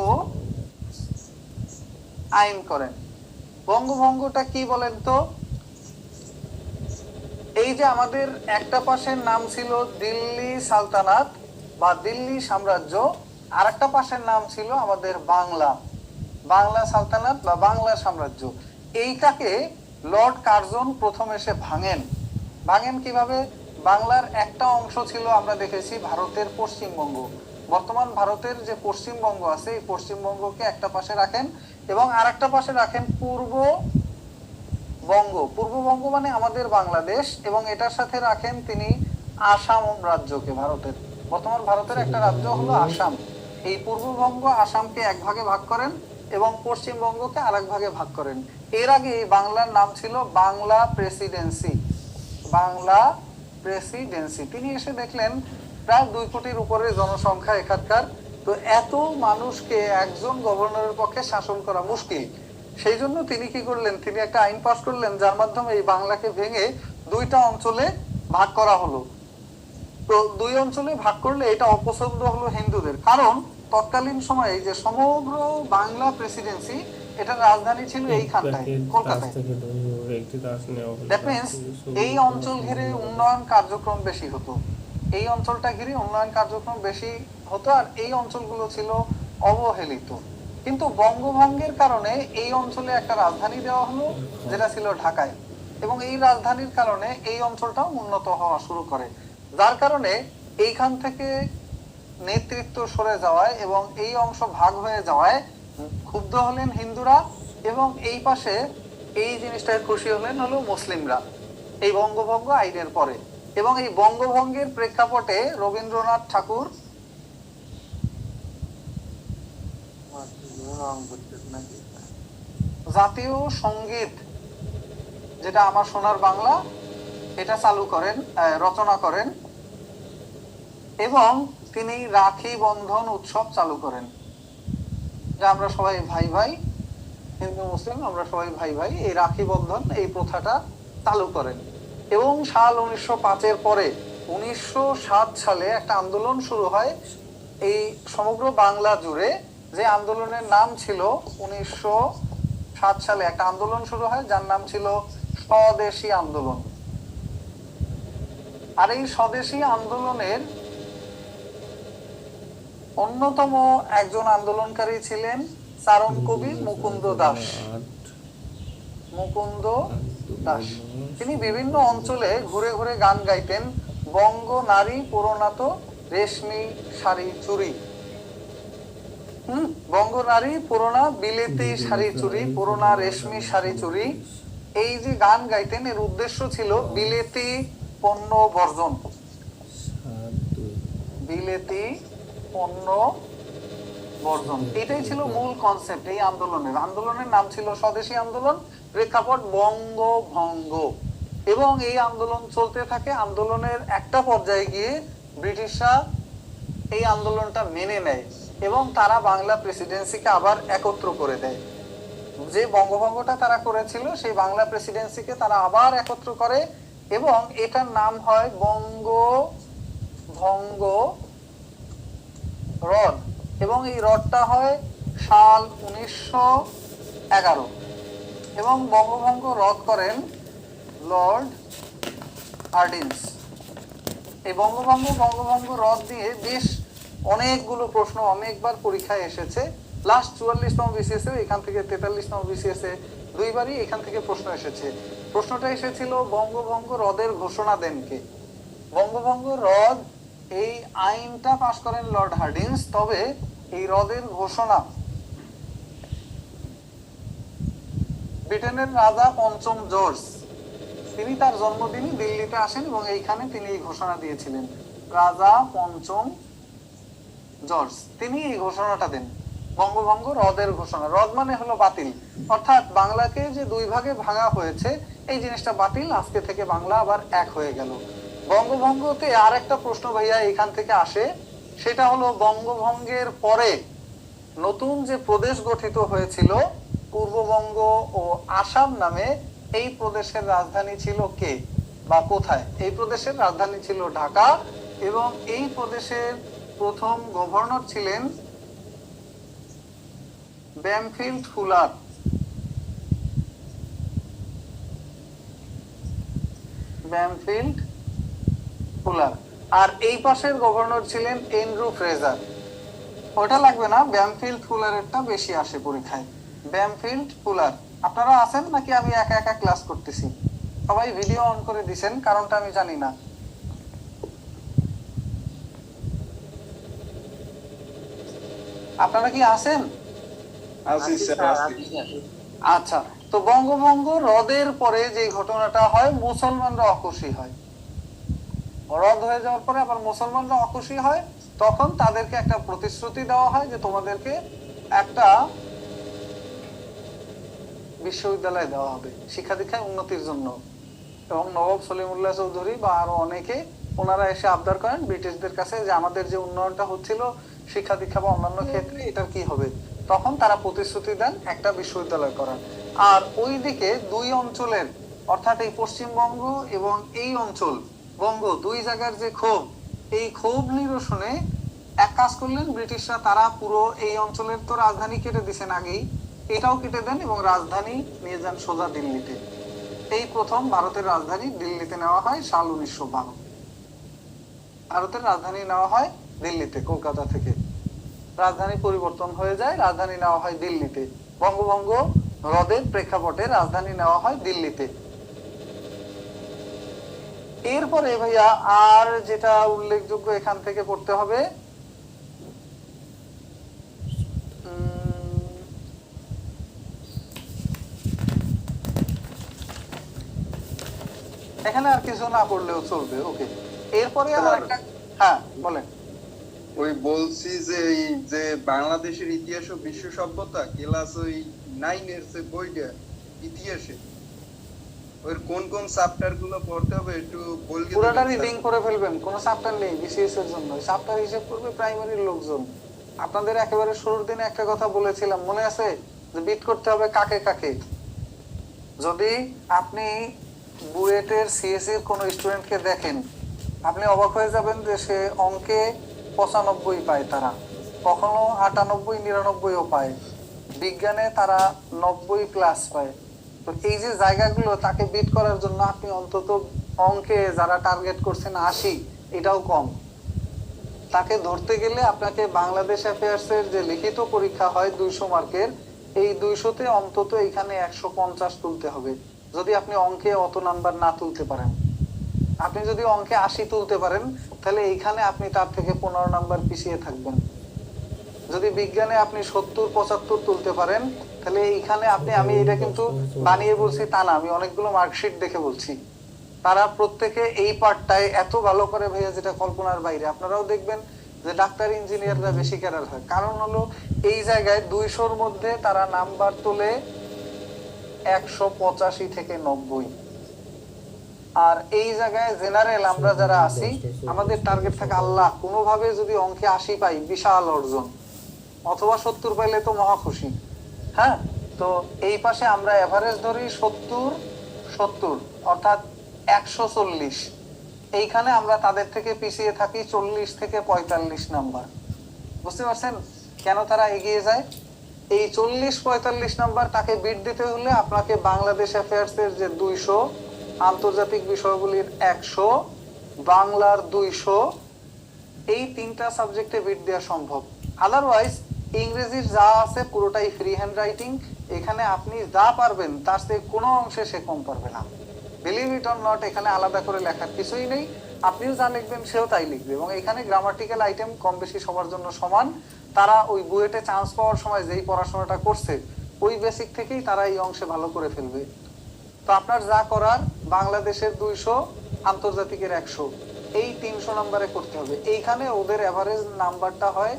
আইন করেন। বঙ্গভঙ্গটা কি বলেন তো? এই যে আমাদের একটা পাশের নাম ছিল দিল্লি সালতানাত বা দিল্লি সাম্রাজ্য, আর একটা পাশের নাম ছিল আমাদের বাংলা সালতানাত বা বাংলা সাম্রাজ্য। এইটাকে লর্ড কার্জন প্রথম এসে ভাঙেন কিভাবে? বাংলার একটা অংশ ছিল, আমরা দেখেছি, ভারতের পশ্চিমবঙ্গ। বর্তমান ভারতের যে পশ্চিমবঙ্গ আছে, এই পশ্চিমবঙ্গকে একটা পাশে রাখেন এবং আরেকটা পাশে রাখেন পূর্ববঙ্গ মানে আমাদের বাংলাদেশ, এবং এটার সাথে রাখেন তিনি আসাম রাজ্যকে। বর্তমান ভারতের একটা রাজ্য হলো আসাম। এই পূর্ববঙ্গ আসামকে এক ভাগে ভাগ করেন এবং পশ্চিমবঙ্গকে আরেক ভাগে ভাগ করেন। এর আগে বাংলার নাম ছিল বাংলা প্রেসিডেন্সি। তিনি এসে দেখলেন প্রায় 2 কোটির উপরে জনসংখ্যা এখানকার, তো এত মানুষকে একজন গভর্নরের পক্ষে শাসন করা মুশকিল। সেই জন্য তিনি কি করলেন, তিনি একটা আইন পাস করলেন যার মাধ্যমে এই বাংলাকে ভেঙে 2টা অঞ্চলে ভাগ করা হলো। তো 2 অঞ্চলে ভাগ করলে এটা অপছন্দ হলো হিন্দুদের, কারণ তৎকালীন সময়ে যে সমগ্র বাংলা প্রেসিডেন্সি, এটার রাজধানী ছিল এইখানটায়, কলকাতায়। দ্যাট মিনস এই অঞ্চল ঘিরে উন্নয়ন কার্যক্রম বেশি হতো, এই অঞ্চলটা ঘিরে উন্নয়ন কার্যক্রম বেশি হতো, আর এই অঞ্চলগুলো ছিল অবহেলিত। কিন্তু বঙ্গভঙ্গের কারণে এই অঞ্চলে একটা রাজধানী দেওয়া হলো, যেটা ছিল ঢাকায়, এবং এই রাজধানীর কারণে এই অঞ্চলটাও উন্নত হওয়া শুরু করে, যার কারণে এইখান থেকে নেতৃত্ব সরে যাওয়ায় এবং এই অংশ ভাগ হয়ে যাওয়ায় ক্ষুব্ধ হলেন হিন্দুরা, এবং এই পাশে এই জিনিসটায় খুশি হলো মুসলিমরা এই বঙ্গভঙ্গ আইনের পরে। এবং এই বঙ্গভঙ্গের প্রেক্ষাপটে রবীন্দ্রনাথ ঠাকুর জাতীয় সঙ্গীত, যেটা আমার সোনার বাংলা, এটা রচনা করেন, এবং তিনি রাখি বন্ধন উৎসব চালু করেন, যে আমরা সবাই ভাই ভাই, হিন্দু মুসলিম আমরা সবাই ভাই ভাই, এই রাখি বন্ধন, এই প্রথাটা চালু করেন। এবং সাল 1905-এর পরে 1907 সালে একটা আন্দোলন শুরু হয় এই সমগ্র বাংলা জুড়ে, যে আন্দোলনের নাম ছিল 1907 সালে একটা আন্দোলন শুরু হয় যার নাম ছিল স্বদেশী আন্দোলন। আর এই স্বদেশী আন্দোলনের অন্যতম একজন আন্দোলনকারী ছিলেন চারণ কবি মুকুন্দ দাস। তিনি বিভিন্ন অঞ্চলে ঘুরে ঘুরে গান গাইতেন, বঙ্গ নারী পুরোনাত রেশমি শাড়ি চুরি, বঙ্গ নারী পুরোনা বিলেতি শাড়ি চুরি, পুরোনা রেশমি শাড়ি চুরি, এই যে গান গাইতেন, এর উদ্দেশ্য ছিল বিলেতি পণ্য বর্জন, বিলেতি পণ্য বর্জন, এটাই ছিল মূল কনসেপ্ট এই আন্দোলনের নাম ছিল স্বদেশী আন্দোলন, প্রেক্ষাপট বঙ্গভঙ্গ। এবং এই আন্দোলন চলতে থাকে, আন্দোলনের একটা পর্যায়ে গিয়ে ব্রিটিশরা এই আন্দোলনটা মেনে নেয় এবং তারা বাংলা প্রেসিডেন্সিকে আবার একত্র করে দেয়। যে বঙ্গভঙ্গটা তারা করেছিল সেই বাংলা প্রেসিডেন্সিকে তারা আবার একত্র করে, এবং এটার নাম হয় বঙ্গভঙ্গ রদ, এবং এই রদটা হয় সাল 1911, এবং বঙ্গভঙ্গ রদ করেন লর্ড হার্ডিঞ্জ। এই বঙ্গভঙ্গ রদ দিয়ে বেশ অনেকগুলো প্রশ্ন অনেকবার পরীক্ষায় এসেছে। লাস্ট 44তম বিসিএস এ, এখান থেকে 43তম বিসিএস এ 2বারই এখান থেকে প্রশ্ন এসেছে। প্রশ্নটা এসেছিল বঙ্গভঙ্গ রদের ঘোষণা দেন কে? বঙ্গভঙ্গ রদ, এই আইনটা পাশ করেন লর্ড হার্ডিঞ্জ, তবে এই রদের ঘোষণা ব্রিটেনের রাজা পঞ্চম জর্জ, তিনি তার জন্মদিনে দিল্লিতে আসেন এবং এইখানে তিনি এই ঘোষণা দিয়েছিলেন। রাজা পঞ্চম জর্জ তিনি এই ঘোষণাটা দেন, বঙ্গভঙ্গ রদের ঘোষণা। রদ মানে হলো বাতিল, অর্থাৎ বাংলাকে যে 2 ভাগে ভাঙা হয়েছে এই জিনিসটা বাতিল, আজকে থেকে বাংলা আবার এক হয়ে গেল। বঙ্গভঙ্গতে আর একটা প্রশ্ন ভাইয়া এখান থেকে আসে, সেটা হলো বঙ্গভঙ্গের পরে নতুন যে প্রদেশ গঠিত হয়েছিল পূর্ববঙ্গ ও আসাম নামে, এই প্রদেশের রাজধানী ছিল কে বা কোথায়? এই প্রদেশের রাজধানী ছিল ঢাকা, এবং এই প্রদেশের প্রথম গভর্নর ছিলেন ব্যামফিল্ড ফুলার। আর এই পাশের গভর্নর ছিলেন এন্ড্রু ফ্রেজার। ওটা লাগবে না, ব্যামফিল্ড ফুলারেরটা বেশি আসে পরীক্ষায়। ব্যামফিল্ড পুলার। আপনারা আছেন নাকি আমি একা একা ক্লাস করতেছি? সবাই ভিডিও অন করে দিছেন, কারণটা আমি জানি না। আপনারা কি আছেন? আচ্ছা, তো বঙ্গভঙ্গ রদের পরে যে ঘটনাটা হয়, মুসলমানরা অখুশি হয়। রদ হয়ে যাওয়ার পরে আবার মুসলমানরা অখুশি হয়, তখন তাদেরকে একটা প্রতিশ্রুতি দেওয়া হয় যে তোমাদেরকে একটা বিশ্ববিদ্যালয় দেওয়া হবে শিক্ষা দীক্ষায় উন্নতির জন্য। এবং নবাব সলিমুল্লাহ চৌধুরী বা আরো অনেকে ওনারা এসে আবদার করেন ব্রিটিশদের কাছে যে আমাদের যে উন্নয়নটা হচ্ছিল শিক্ষা দীক্ষা বা অন্যান্য ক্ষেত্রে এটার কি হবে। তখন তারা প্রতিশ্রুতি দেন একটা বিশ্ববিদ্যালয় করার। আর ওইদিকে দুই অঞ্চলের, অর্থাৎ এই পশ্চিমবঙ্গ এবং এই অঞ্চল বঙ্গ, দুই জায়গার যে ক্ষোভ, এই ক্ষোভ নিরসনে এক কাজ করলেন ব্রিটিশরা। তারা পুরো এই অঞ্চলের তো রাজধানী কেটে দিচ্ছেন আগেই, এটাও কেটে দেন এবং রাজধানী নিয়ে যান সোজা দিল্লিতে। এই প্রথম ভারতের রাজধানী দিল্লিতে নেওয়া হয় সাল 1912। ভারতের রাজধানী নেওয়া হয় দিল্লিতে, কলকাতা থেকে রাজধানী পরিবর্তন হয়ে যায়, রাজধানী নেওয়া হয় দিল্লিতে। বঙ্গভঙ্গ হ্রদের প্রেক্ষাপটে রাজধানী নেওয়া হয় দিল্লিতে। এরপরে ভাইয়া আর যেটা উল্লেখযোগ্য এখান থেকে পড়তে হবে, এখানে আর কিছু না পড়লেও চলবে। ওকে, এরপরে আর একটা, হ্যাঁ বলেন। ওই বলছি যে এই যে বাংলাদেশের ইতিহাস ও বিশ্ব সভ্যতা ক্লাস ওই 9 এর যে বইটা ইতিহাসে ওর কোন কোন চ্যাপ্টার গুলো পড়তে হবে একটু বলকে পুরোটা রিডিং করে ফেলবেন, কোনো চ্যাপ্টার নেই বিসিএস এর জন্য। চ্যাপ্টার হিসেব করবে প্রাইমারির লোকজন। আপনাদের একেবারে শুরুর দিনে একটা কথা বলেছিলাম, মনে আছে? যে বিট করতে হবে কাকে কাকে। যদি আপনি বুয়েটের সিএসসি এর কোনো স্টুডেন্টকে দেখেন, আপনি অবাক হয়ে যাবেন যে সে অঙ্কে 95 পায়, তারা কখনো 98 99ও পায়, বিজ্ঞানে তারা 90 প্লাস পায়। তো এই যে জায়গাগুলো, তাকে বিট করার জন্য আপনি অন্তত অঙ্কে যারা টার্গেট করছেন 80, এটাও কম। তাকে ধরতে গেলে আপনাকে বাংলাদেশ অ্যাফেয়ার্সের যে লিখিত পরীক্ষা হয় 200 মার্কের, এই 200তে অন্তত এখানে 150 তুলতে হবে যদি আপনি অঙ্কে অত নাম্বার না তুলতে পারেন। আপনি যদি অঙ্কে 80 তুলতে পারেন, তাহলে এইখানে আপনি তার থেকে 15 নাম্বার পিছিয়ে থাকবেন। যদি বিজ্ঞানে আপনি 70 75 তুলতে পারেন, তাহলে এইখানে আপনি, আমি এটা কিন্তু বানিয়ে বলছি তা না, আমি অনেকগুলো মার্কশিট দেখে বলছি, তারা প্রত্যেকে এই পার্টটায় এত ভালো করে ভাইয়া যেটা কল্পনার বাইরে। আপনারাও দেখবেন যে ডাক্তার ইঞ্জিনিয়াররা বেশি ক্যাডার হয়, কারণ হলো এই জায়গায় 200-র মধ্যে তারা নাম্বার তোলে 185 থেকে 90। আর এই জায়গায় জেনারেল আমরা যারা আছি, আমাদের টার্গেট থাকে আল্লাহ কোনোভাবে যদি অঙ্কে 80 পাই বিশাল অর্জন, অথবা 70 পাইলে তো মহা খুশি। হ্যাঁ, তো এই পাশে আমরা এভারেজ ধরি 70 অর্থাৎ 140। এইখানে আমরা তাদের থেকে পিছিয়ে থাকি 40 থেকে 45 নাম্বার। বুঝতে পারছেন কেন তারা এগিয়ে যায়? এই 40-45 নাম্বার তাকে বিট দিতে হলে আপনাকে বাংলাদেশ অ্যাফেয়ার্সের যে 200, আন্তর্জাতিক বিষয়গুলির 100, বাংলার 200, এই 3টা সাবজেক্টে বিট দেওয়া সম্ভব। আদারওয়াইজ ইংরেজির যা আছে পুরোটাই ফ্রি হ্যান্ড রাইটিং, এখানে আপনি যা পারবেন তার থেকে কোনো অংশে সে কম পারবে না। বিলিভ ইট অর নট, এখানে আলাদা করে লেখার কিছুই নেই, আপনিও যা লিখবেন সেও তাই লিখবে। এবং এখানে গ্রামাটিক্যাল আইটেম কম বেশি সবার জন্য সমান। তারা ওই বুয়েটে চান্স পাওয়ার সময় যেই পড়াশোনাটা করছে ওই বেসিক থেকেই তারা এই অংশে ভালো করে ফেলবে। তো আপনার যা করার বাংলাদেশের 200, আন্তর্জাতিকের 100, এই 300 নম্বরে করতে হবে। এইখানে ওদের এভারেজ নাম্বারটা হয়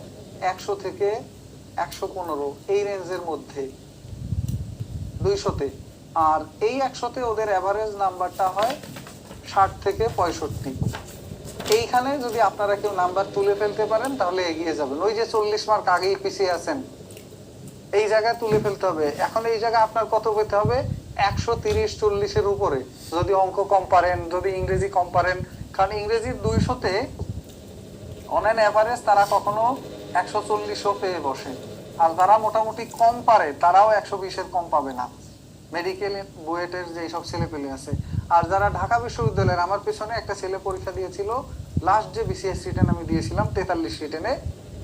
100 থেকে 115, এই রেঞ্জের মধ্যে 200-তে। আর এই 100-তে ওদের এভারেজ নাম্বারটা হয় 60 থেকে 65। এইখানে যদি আপনারা কেউ নাম্বার তুলে ফেলতে পারেন তাহলে এগিয়ে যাবেন। ওই যে 40 মার্ক আগেই পিছিয়ে আছেন, এই জায়গায় তুলে ফেলতে হবে। এখন এই জায়গায় আপনার কত পেতে হবে? 130-40-এর উপরে, যদি অঙ্ক কম পারেন, যদি ইংরেজি কম পারেন। কারণ ইংরেজির 200-তে অন অ্যান এভারেজ তারা কখনো 140ও পেয়ে বসে। আর যারা মোটামুটি কম পারে তারাও 120-এর কম পাবে না, মেডিকেল বুয়েটের যে সব ছেলে পেলে আছে। আর যারা ঢাকা বিশ্ববিদ্যালয়ের, আমার পেছনে একটা ছেলে পরীক্ষা দিয়েছিল লাস্ট যে বিসিএস রিটেন আমি দিয়েছিলাম 43 রিটেনে,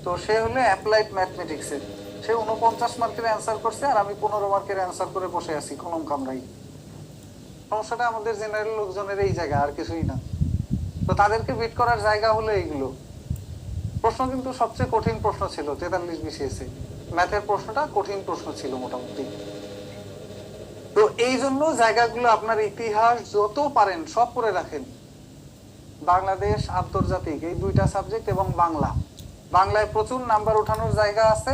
তো সে হলো অ্যাপ্লাইড ম্যাথমেটিক্সের। সে 49 মার্কের অ্যান্সার করছে আর আমি 15 মার্কের অ্যান্সার করে বসে আছি কলম কামড়াই। সমস্যাটা আমাদের জেনারেল লোকজনের এই জায়গা, আর কিছুই না। তো তাদেরকে বিট করার জায়গা হলো এইগুলো। প্রশ্ন কিন্তু সবচেয়ে কঠিন প্রশ্ন ছিল 43 বিসিএস এ, ম্যাথের প্রশ্নটা কঠিন প্রশ্ন ছিল মোটামুটি। তো এই জন্য জায়গাগুলো আপনার ইতিহাস যত পারেন সব পড়ে রাখেন। বাংলাদেশ, আন্তর্জাতিক, এই দুইটা সাবজেক্ট এবং বাংলা। বাংলায় প্রচুর নাম্বার ওঠানোর জায়গা আছে,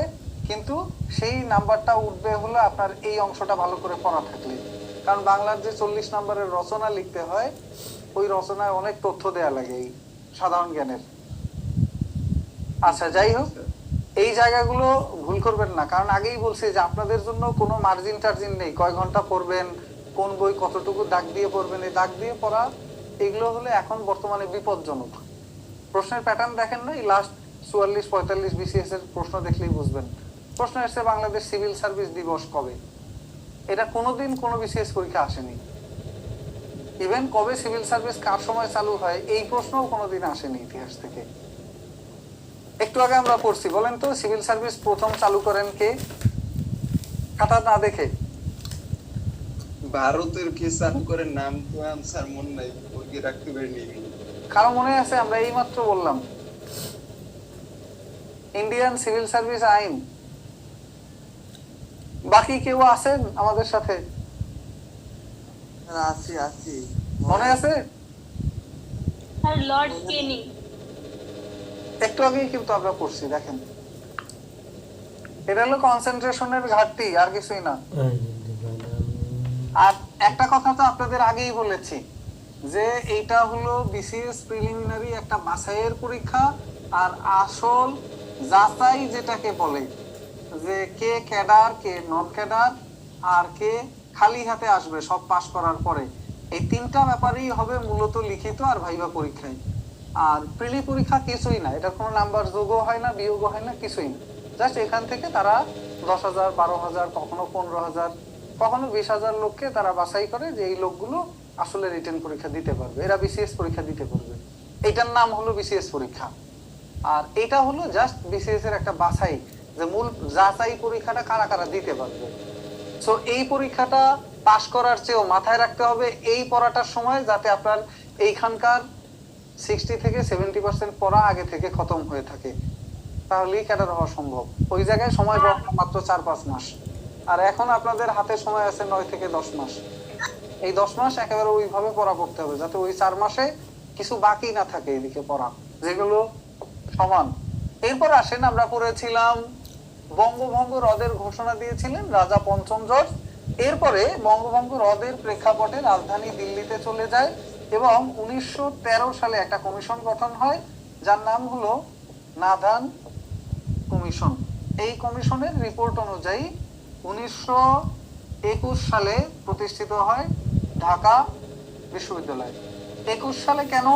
কিন্তু সেই নাম্বারটা উঠবে হলো আপনার এই অংশটা ভালো করে পড়া থাকলে। কারণ বাংলার যে 40 নম্বরের রচনা লিখতে হয়, ওই রচনায় অনেক তথ্য দেয়া লাগে এই সাধারণ জ্ঞানের। আচ্ছা, যাই হোক, এই জায়গাগুলো ভুল করবেন না, কারণ আগেই বলছি যে আপনাদের জন্য কোনো মার্জিন টার্জিন নেই। কয় ঘন্টা পড়বেন, কোন বই কতটুকু দাগ দিয়ে পড়বেন, এই দাগ দিয়ে পড়া এগুলো হলে এখন বর্তমানে বিপজ্জনক। প্রশ্নের প্যাটার্ন দেখেন না, এই লাস্ট 44-45 বিসিএস এর প্রশ্ন দেখলেই বুঝবেন। প্রশ্ন এসছে বাংলাদেশ সিভিল সার্ভিস দিবস কবে, এটা কোনোদিন কোনো বিসিএস পরীক্ষা আসেনি। ইভেন কবে সিভিল সার্ভিস কার সময় চালু হয় এই প্রশ্নও কোনোদিন আসেনি ইতিহাস থেকে। একটু আগে আমরা পড়ছি, বলেন তো সিভিল সার্ভিস প্রথম চালু করেন কে? খাতা না দেখে। ভারতের কে চালু করে নাম তো আনসার মন নাই, বইকে রাখতে পারিনি। কারো মনে আছে? আমরা এইমাত্র বললাম ইন্ডিয়ান সিভিল সার্ভিস আইন। বাকি কেউ আছেন আমাদের সাথে? আছি। মনে আছে? স্যার লর্ড কেনি। একটু আগেই কিন্তু আমরা পড়ছি, দেখেন। এটা হলো কনসেন্ট্রেশনের ঘাটতি, আর কিছুই না। আর একটা কথা তো আপনাদের আগেই বলেছি যে এইটা হলো বিসিএস প্রিলিমিনারি একটা বাছাইয়ের পরীক্ষা, আর আসল যাচাই যেটাকে বলে যে কে ক্যাডার, কে নন ক্যাডার, আর কে খালি হাতে আসবে সব পাস করার পরে, এই তিনটা ব্যাপারেই হবে মূলত লিখিত আর ভাইভা পরীক্ষায়। আর প্রিলি পরীক্ষা কিছুই না, এটা কোনো নাম্বার যোগও হয় না, বিয়োগও হয় না, কিছুই না। জাস্ট এখান থেকে তারা 10,000, 12,000, কখনো 15,000, কখনো 20,000 লোককে তারা বাছাই করে যে এই লোকগুলো আসলে রিটেন পরীক্ষা দিতে পারবে, এরা বিসিএস পরীক্ষা দিতে পারবে। এটার নাম হলো বিসিএস পরীক্ষা। আর এটা হলো জাস্ট বিসিএস এর একটা বাছাই, যে মূল যাচাই পরীক্ষাটা কারা কারা দিতে পারবে। সো এই পরীক্ষাটা পাশ করার চেয়েও মাথায় রাখতে হবে এই পড়াটার সময় যাতে আপনার এইখানকার 60 থেকে 70% পড়া আগে থেকে খতম হয়ে থাকে, তাহলেই ক্যাডার হওয়া সম্ভব। ওই জায়গায় সময় মাত্র 4-5 মাস, আর এখন আপনাদের হাতে সময় আছে 9 থেকে 10 মাস। এই 10 মাস একেবারে ওইভাবে পড়া করতে হবে যাতে ওই 4 মাসে কিছু বাকি না থাকে এদিকে পড়া, যেগুলো সমান। এরপর আসেন, আমরা পড়েছিলাম বঙ্গভঙ্গ রদের ঘোষণা দিয়েছিলেন রাজা পঞ্চম জর্জ। এরপরে বঙ্গভঙ্গ রদের প্রেক্ষাপটে রাজধানী দিল্লিতে চলে যায় এবং 1913 সালে একটা কমিশন গঠন হয় যার নাম হলো নাথান কমিশন। এই কমিশনের রিপোর্ট অনুযায়ী 1921 সালে প্রতিষ্ঠিত হয় ঢাকা বিশ্ববিদ্যালয়। 21 সালে কেন?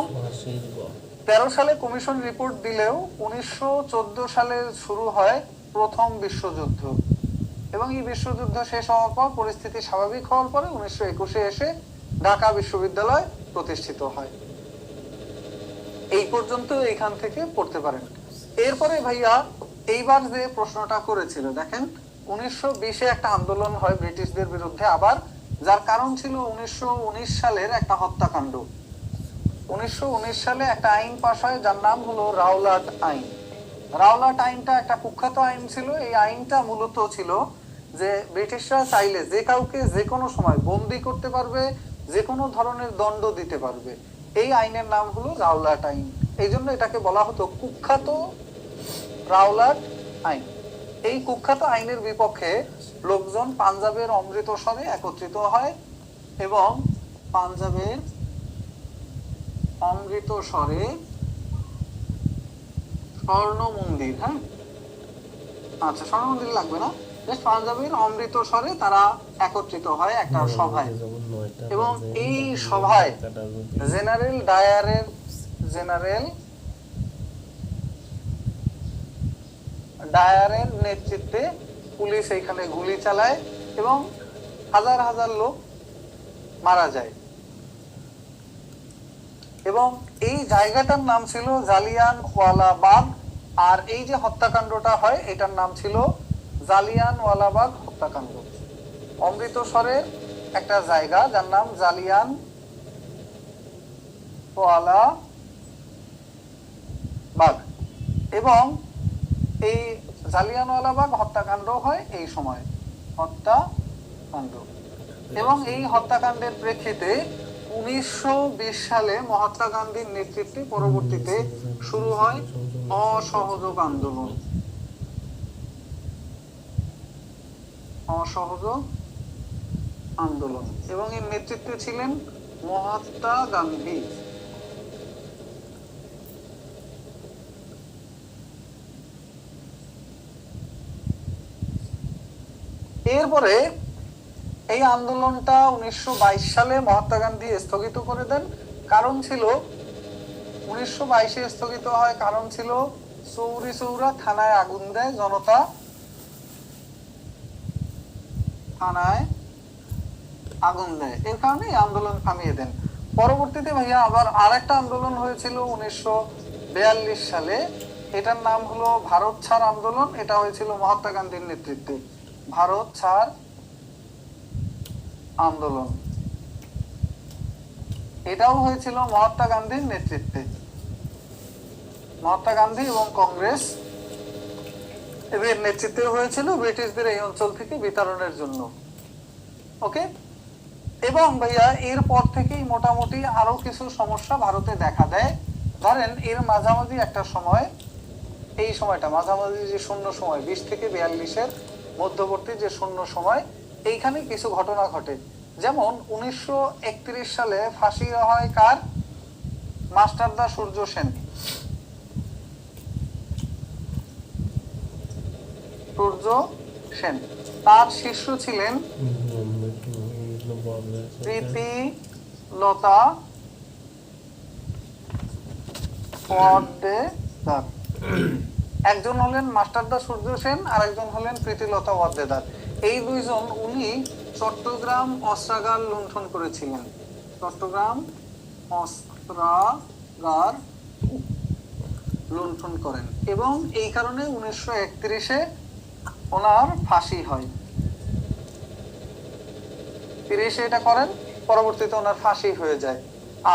13 সালে কমিশন রিপোর্ট দিলেও 1914 সালে শুরু হয় প্রথম বিশ্বযুদ্ধ, এবং এই বিশ্বযুদ্ধ শেষ হওয়ার পর পরিস্থিতি স্বাভাবিক হওয়ার পরে 1921-এ এসে ঢাকা বিশ্ববিদ্যালয় প্রতিষ্ঠিত হয়। এই পর্যন্ত এখান থেকে পড়তে পারেন। এরপরে ভাইয়া এইবার যে প্রশ্নটা করেছিল, দেখেন 1920-এ একটা আন্দোলন হয় ব্রিটিশদের বিরুদ্ধে আবার, যার কারণ ছিল 1919 সালের একটা হত্যাকাণ্ড। 1919 সালে একটা আইন পাশ হয় যার নাম হলো রাওলাট আইন। রাওলাট আইনটা একটা কুখ্যাত আইন ছিল। এই আইনটা মূলত ছিল যে ব্রিটিশরা চাইলে যে কাউকে যে কোনো সময় বন্দি করতে পারবে, যে কোনো ধরনের দণ্ড দিতে পারবে। এই আইনের নাম হলো রাওলাট আইন, এই জন্য এটাকে বলা হতো কুখ্যাত রাওলাট আইন। এই কুখ্যাত আইনের বিপক্ষে লোকজন পাঞ্জাবের অমৃতসরে একত্রিত হয় এবং পাঞ্জাবের অমৃতসরে স্বর্ণ মন্দির, হ্যাঁ আচ্ছা স্বর্ণ মন্দির লাগবে না, পাঞ্জাবের অমৃতসরে তারা একত্রিত হয় একটা সভায়, এবং এই সভায় জেনারেল ডায়ারের নেতৃত্বে পুলিশ এইখানে গুলি চালায় এবং হাজার হাজার লোক মারা যায়। এবং এই জায়গাটার নাম ছিল জালিয়ানওয়ালাবাগ, আর এই যে হত্যাকাণ্ডটা হয় এটার নাম ছিল জালিয়ানওয়ালাবাগ হত্যাকাণ্ড। অমৃতসরের একটা জায়গা যার নাম জালিয়ানওয়ালাবাগ, এবং এই জালিয়ানওয়ালাবাগ হত্যাকাণ্ড হয় এই সময়, হত্যাকাণ্ড। এবং এই হত্যাকাণ্ডের প্রেক্ষিতে 1920 সালে মহাত্মা গান্ধীর নেতৃত্বে পরবর্তীতে শুরু হয় অসহযোগ আন্দোলন। অসহযোগ আন্দোলন, এবং এর নেতৃত্বে ছিলেন মহাত্মা গান্ধী। এরপরে এই আন্দোলনটা 1922 সালে মহাত্মা গান্ধী স্থগিত করে দেন। কারণ ছিল 1922-এ স্থগিত হয়, কারণ ছিল চৌরি চৌরা থানায় আগুন দেয় জনতা, থানায় আগুন দেয়, এর কারণে এই আন্দোলন থামিয়ে দেন। পরবর্তীতে ভাইয়া আবার আরেকটা আন্দোলন হয়েছিল 1942 সালে, এটার নাম হলো ভারত ছাড় আন্দোলন। এটা হয়েছিল মহাত্মা গান্ধীর নেতৃত্বে, ভারত ছাড় আন্দোলন। এটাও হয়েছিল মহাত্মা গান্ধীর নেতৃত্বে, মহাত্মা গান্ধী এবং কংগ্রেস এদের নেতৃত্বে হয়েছিল ব্রিটিশদের এই অঞ্চল থেকে বিতাড়নের জন্য। ওকে, এবং ভাইয়া এরপর থেকেই মোটামুটি আরো কিছু সমস্যা ভারতে দেখা দেয়। ধরেন এর মাঝামাঝি একটা সময়, এই সময়টা মাঝামাঝি যে শূন্য সময় 20 থেকে 42-এর মধ্যবর্তী যে শূন্য সময়, এইখানে কিছু ঘটনা ঘটে। যেমন 1931 সালে ফাঁসি হয় কার? মাস্টারদা সূর্য সেন। সূর্য সেন, তার শিষ্য ছিলেন প্রীতিলতা ওয়াদ্দেদার। একজন হলেন মাস্টারদা সূর্য সেন আর একজন হলেন প্রীতিলতা ওয়াদ্দেদার। এই দুইজন উনি চট্টগ্রাম অস্ত্রাগার লুণ্ঠন করেছিলেন, চট্টগ্রাম অস্ত্রাগার লুণ্ঠন করেন, এবং এই কারণে 1931-এ ওনার ফাঁসি হয়। 30-এ এটা করেন, পরবর্তীতে ওনার ফাঁসি হয়ে যায়।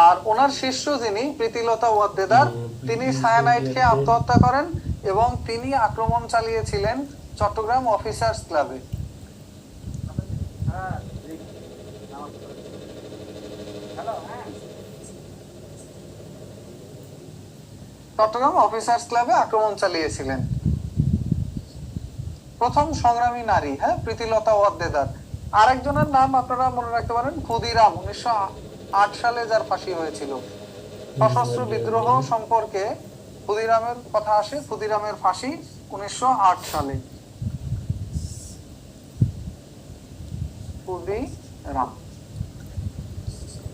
আর ওনার শিষ্য যিনি প্রীতিলতা ওয়াদ্দেদার, তিনি সায়ানাইড খেয়ে আত্মহত্যা করেন, এবং তিনি আক্রমণ চালিয়েছিলেন চট্টগ্রাম অফিসার্স ক্লাবে। চট্টগ্রাম অফিসার্স ক্লাবে আক্রমণ চালিয়েছিলেন। প্রথম সংগ্রামী নারী, হ্যাঁ, প্রীতিলতা ওয়াদ্দেদার। আরেকজনের নাম আপনারা মনে রাখতে পারেন, ক্ষুদিরাম, 1908 সালে যার ফাঁসি হয়েছিল। সশস্ত্র বিদ্রোহ সম্পর্কে ক্ষুদিরামের কথা আসে, ক্ষুদিরামের ফাঁসি 1908 সালে। ক্ষুদিরাম,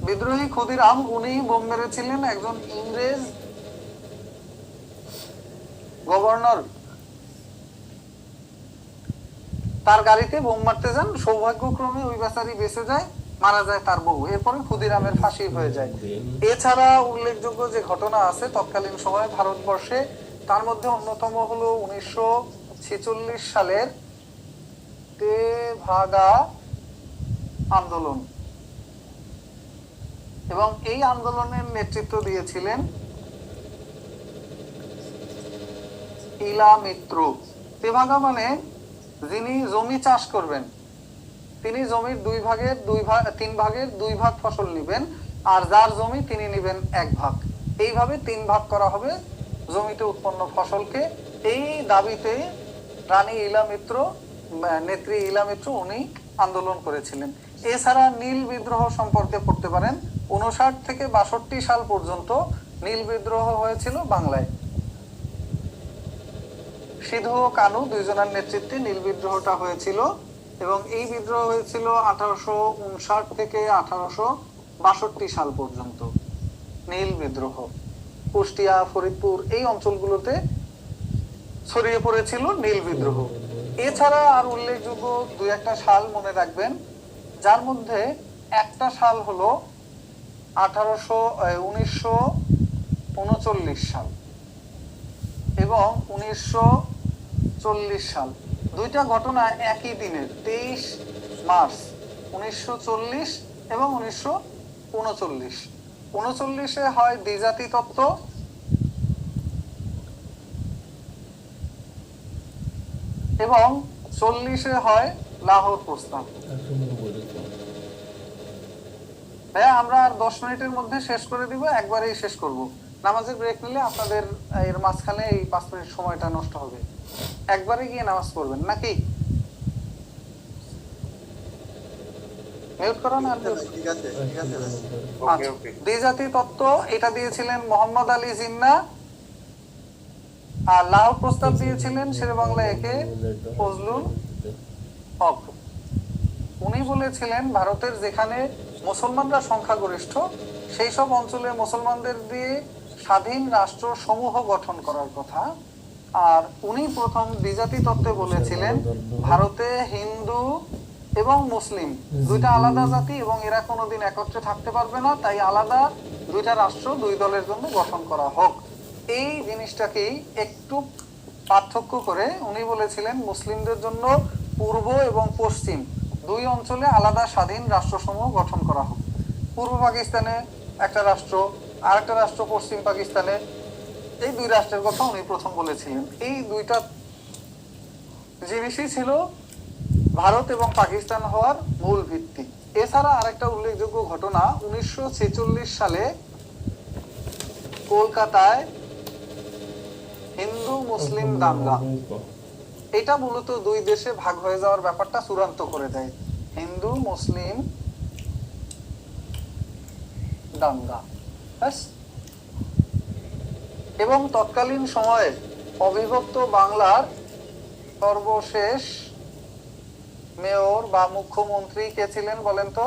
বিদ্রোহী ক্ষুদিরাম, উনি বোম মেরেছিলেন একজন ইংরেজ গভর্নর। তার গাড়িতে বোম মারতে যান, সৌভাগ্যক্রমে ওই বেচারি বেঁচে যায়, মারা যায় তার বউ। এরপরে ক্ষুদিরামের ফাঁসি হয়ে যায়। এছাড়া উল্লেখযোগ্য যে ঘটনা আছে তৎকালীন সময়ে ভারতবর্ষে, তার মধ্যে অন্যতম হলো 1946 সালের তেভাগা আন্দোলন, এবং এই আন্দোলনের নেতৃত্ব দিয়েছিলেন ইলা মিত্র। তেভাগা মানে যিনি জমি চাষ করবেন, তিনি জমির 3 ভাগের 2 ভাগ ফসল নিবেন, আর যার জমি তিনি নিবেন 1 ভাগ। এইভাবে 3 ভাগ করা হবে জমিতে উৎপন্ন ফসলকে। এই দাবিতে রানী ইলা মিত্র, নেত্রী ইলা মিত্র, উনি আন্দোলন করেছিলেন। এছাড়া নীল বিদ্রোহ সম্পর্কে পড়তে পারেন। 59 থেকে 62 সাল পর্যন্ত নীল বিদ্রোহ হয়েছিল বাংলায়। সিধু ও কানু দুইজনের নেতৃত্বে নীল বিদ্রোহটা হয়েছিল, এবং এই বিদ্রোহ হয়েছিল 1859 থেকে 1862 সাল পর্যন্ত। নীল বিদ্রোহ কুষ্টিয়া, ফরিদপুর এই অঞ্চলগুলোতে ছড়িয়ে পড়েছিল নীল বিদ্রোহ। এছাড়া আর উল্লেখযোগ্য 2-1টা সাল মনে রাখবেন, যার মধ্যে একটা সাল হলো 1939 সাল এবং 1940 সাল। দুইটা ঘটনা একই দিনের, 23 মার্চ 1940 এবং 1939। 39-এ হয় দ্বিজাতি তত্ত্ব এবং 40-এ হয় লাহোর প্রস্তাব। ভাইয়া আমরা আর 10 মিনিটের মধ্যে শেষ করে দিব, একবারেই শেষ করব। নামাজের ব্রেক নিলে আপনাদের এর মাঝখানে এই 5 মিনিট সময়টা নষ্ট হবে। একবারে গিয়ে নামাজ পড়বেন নাকি? মিউট করুন আর ঠিক আছে ঠিক আছে ভাই। ওকে ওকে দ্বিজাতি তত্ত্ব এটা দিয়েছিলেন মোহাম্মদ আলী জিন্নাহ, আর লাহোর প্রস্তাব দিয়েছিলেন শেরেবাংলা একে ফজলুল হক। উনি বলেছিলেন ভারতের যেখানে মুসলমানরা সংখ্যাগরিষ্ঠ সেই সব অঞ্চলে মুসলমানদের দিয়ে স্বাধীন রাষ্ট্র সমূহ গঠন করার কথা। আর উনি প্রথম দ্বিজাতি তত্ত্বে বলেছিলেন ভারতে হিন্দু এবং মুসলিম দুইটা আলাদা জাতি এবং এরা কোনোদিন একত্রে থাকতে পারবে না, তাই আলাদা দুইটা রাষ্ট্র দুই দলের জন্য গঠন করা হোক। এই জিনিসটাকেই একটু পার্থক্য করে উনি বলেছিলেন মুসলিমদের জন্য পূর্ব এবং পশ্চিম দুই অঞ্চলে আলাদা স্বাধীন রাষ্ট্রসমূহ গঠন করা হোক। পূর্ব পাকিস্তানে একটা রাষ্ট্র, আরেকটা রাষ্ট্র পশ্চিম পাকিস্তানে, এই দুই রাষ্ট্রের কথা উনি প্রথম বলেছিলেন। এই দুইটা জিনিসই ছিল ভারত এবং পাকিস্তান হওয়ার মূল ভিত্তি। এছাড়া আরেকটা উল্লেখযোগ্য ঘটনা, 1946 সালে কলকাতায় হিন্দু মুসলিম দাঙ্গা। এটা মূলত দুই দেশে ভাগ হয়ে যাওয়ার ব্যাপারটা চূড়ান্ত করে দেয়, হিন্দু মুসলিম দাঙ্গা। এবং তৎকালীন সময়ে অবিভক্ত বাংলার সর্বশেষ মেয়র বা মুখ্যমন্ত্রী কে ছিলেন বলেন তো?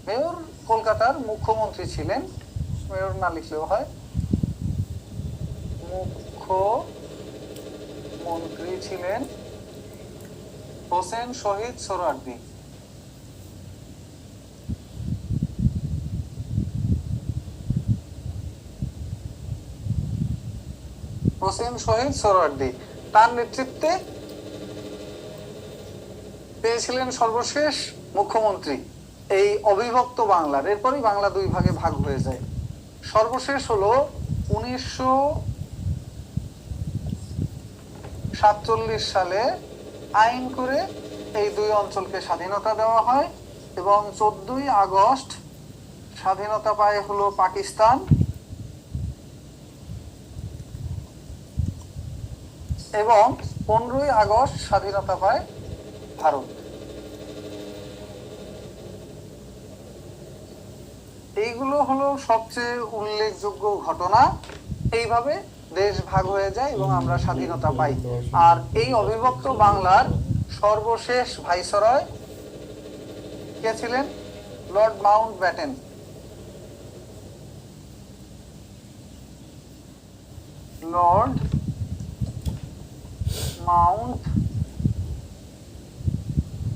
মেয়র কলকাতার মুখ্যমন্ত্রী ছিলেন, মেয়র না লিখলেও হয়, মুখ্যমন্ত্রী ছিলেন হোসেন শহীদ সোহরাওয়ার্দী। হোসেন শহীদ সোহরাওয়ার্দী তার নেতৃত্বে তিনি ছিলেন সর্বশেষ মুখ্যমন্ত্রী এই অবিভক্ত বাংলার। এরপরই বাংলা দুই ভাগে ভাগ হয়ে যায়। সর্বশেষ হলো 1947 সালে আইন করে এই দুই অঞ্চলকে স্বাধীনতা দেওয়া হয় এবং 14ই আগস্ট স্বাধীনতা পায় হলো পাকিস্তান এবং 15ই আগস্ট স্বাধীনতা পায় ভারত। এইগুলো হলো সবচেয়ে উল্লেখযোগ্য ঘটনা। এইভাবে দেশ ভাগ হয়ে যায় এবং আমরা স্বাধীনতা পাই। আর এই অবিভক্ত বাংলার সর্বশেষ ভাইসরয় কে ছিলেন? Lord Mount Batten. Lord Mount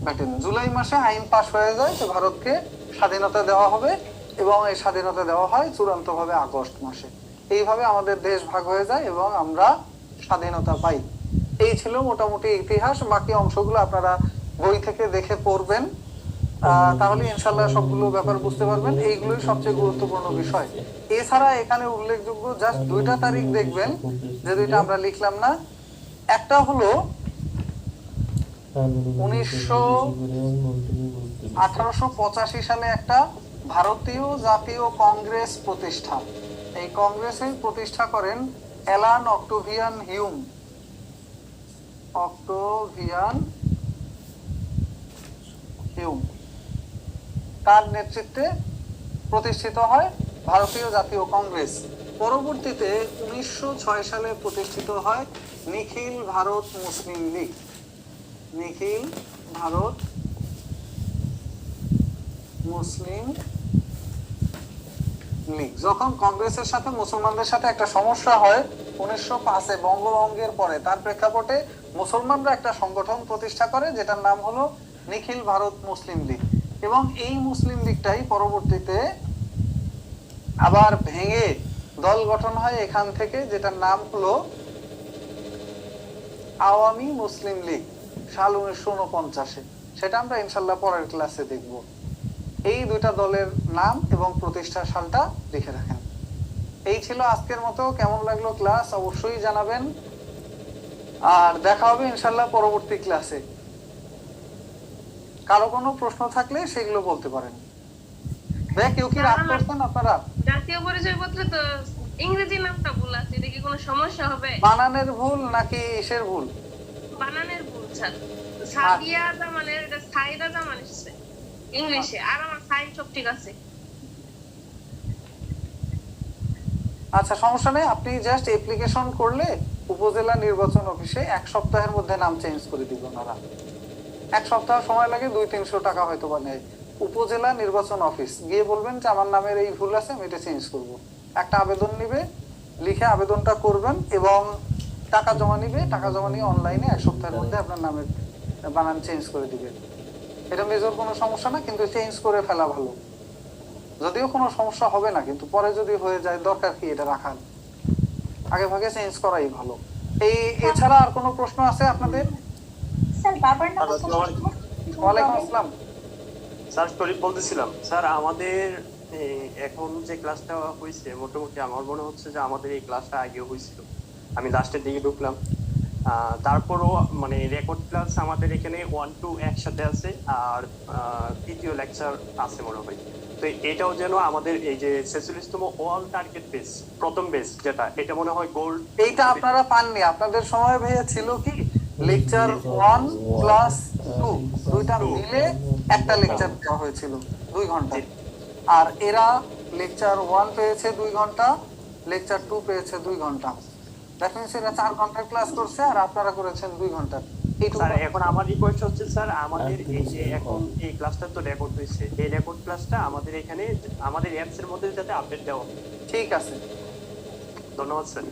Batten. July মাসে আইন পাশ হয়ে যায় যে ভারতকে স্বাধীনতা দেওয়া হবে এবং এই স্বাধীনতা দেওয়া হয় চূড়ান্তভাবে আগস্ট মাসে। এইভাবে আমাদের দেশ ভাগ হয়ে যায় এবং আমরা স্বাধীনতা পাই। এই ছিল মোটামুটি ইতিহাস। বাকি অংশগুলো আপনারা বই থেকে দেখে পড়বেন, তাহলে ইনশাল্লাহ সবগুলো ব্যাপার বুঝতে পারবেন। এইগুলোই সবচেয়ে গুরুত্বপূর্ণ বিষয়। এছাড়া এখানে উল্লেখযোগ্য জাস্ট দুইটা তারিখ দেখবেন, যে দুইটা আমরা লিখলাম না। একটা হলো 1885 সালে একটা ভারতীয় জাতীয় কংগ্রেস প্রতিষ্ঠা। এই কংগ্রেসের প্রতিষ্ঠা করেন অ্যালান অক্টোভিয়ান হিউম। তার নেতৃত্বে প্রতিষ্ঠিত হয় ভারতীয় জাতীয় কংগ্রেস। পরবর্তীতে 1906 সালে প্রতিষ্ঠিত হয় নিখিল ভারত মুসলিম লীগ। নিখিল ভারত মুসলিম লীগ। যখন কংগ্রেসের সাথে মুসলমানদের সাথে একটা সমস্যা হয় 1905-এ বঙ্গভঙ্গের পরে, তার প্রেক্ষাপটে মুসলমানরা একটা সংগঠন প্রতিষ্ঠা করে যেটার নাম হলো নিখিল ভারত মুসলিম লীগ। এবং এই মুসলিম লীগটাই পরবর্তীতে আবার ভেঙে দল গঠন হয় এখান থেকে, যেটার নাম হলো আওয়ামী মুসলিম লীগ। সাল 1949-এ, সেটা আমরা ইনশাল্লাহ পরের ক্লাসে দেখব। এই দুইটা দলের নাম এবং প্রতিষ্ঠার সালটা লিখে রাখেন। এই ছিল আজকের মতো। কেমন লাগলো ক্লাস অবশ্যই জানাবেন, আর দেখা হবে ইনশাল্লাহ পরবর্তী ক্লাসে। কারো কোনো প্রশ্ন থাকলে সেগুলো বলতে পারেন। ভাই কেউ কি রাগ করছেন আপনারা? জাতীয় পরিচয়পত্রে তো ইংরেজি নামটা ভুল আছে, এটা কি কোনো সমস্যা হবে? বানানের ভুল নাকি ইসের ভুল? বানানের ভুল স্যার। সাদিয়া জামানের এটা সাইদা জামান এসেছে ইংলিশে, আর আমার সাইন সব ঠিক আছে। আচ্ছা সমস্যা নেই, আপনি জাস্ট অ্যাপ্লিকেশন করলে উপজেলা নির্বাচন অফিসে 1 সপ্তাহের মধ্যে নাম চেঞ্জ করে দিব ওনারা। 1 সপ্তাহ সময় লাগে, 200-300 টাকা হয়তো বা নেয়। উপজেলা নির্বাচন অফিস গিয়ে বলবেন যে আমার নামের এই ভুল আছে, আমি এটা চেঞ্জ করব। একটা আবেদন নিবে, লিখে আবেদনটা করবেন এবং টাকা জমা নিবে। টাকা জমা নিয়ে অনলাইনে 1 সপ্তাহের মধ্যে আপনার নামের বানান চেঞ্জ করে দিবে। এটা মেজর কোনো সমস্যা না, কিন্তু চেঞ্জ করে ফেলা ভালো। যদিও কোনো সমস্যা হবে না, কিন্তু পরে যদি হয়ে যায় দরকার কি এটা রাখার, আগে ভাগে চেঞ্জ করাই ভালো। এছাড়া আর কোনো প্রশ্ন আছে আপনাদের? স্যার বাবার নাম ওয়ালাইকুম আসসালাম। স্যার শরীফ বলতেছিলাম। স্যার আমাদের এখন যে ক্লাসটা হয়েছে মোটামুটি আমার মনে হচ্ছে যে আমাদের এই ক্লাসটা আগেও হয়েছিল, আমি লাস্টের দিকে ঢুকলাম। তারপরও মানে রেকর্ড ক্লাস আমাদের এখানে 1-2 একসাথে আছে, আর তৃতীয় লেকচার আছে মনে হয়। তো এটাও যেন আমাদের এই যে 46তম অল টার্গেট বেস প্রথম বেস যেটা, এটা মনে হয় গোল্ড। এইটা আপনারা পাননি, আপনাদের সময় ভাইয়া ছিল কি লেকচার 1 প্লাস 2 দুইটা মিলে একটা লেকচার দেওয়া হয়েছিল 2 ঘন্টা। আর এরা লেকচার 1 পেয়েছে 2 ঘন্টা, লেকচার 2 পেয়েছে 2 ঘন্টা। দ্যাট মিন্স এরা 4 ঘন্টার ক্লাস করছে আর আপনারা করেছেন 2 ঘন্টা। স্যার এখন আমার রিকোয়েস্ট হচ্ছে স্যার, আমাদের এই যে এখন এই ক্লাসটা তো রেকর্ড হয়েছে, এই রেকর্ড ক্লাসটা আমাদের এখানে আমাদের অ্যাপস এর মধ্যে যাতে আপডেট দেওয়া হয়। ঠিক আছে, ধন্যবাদ স্যার।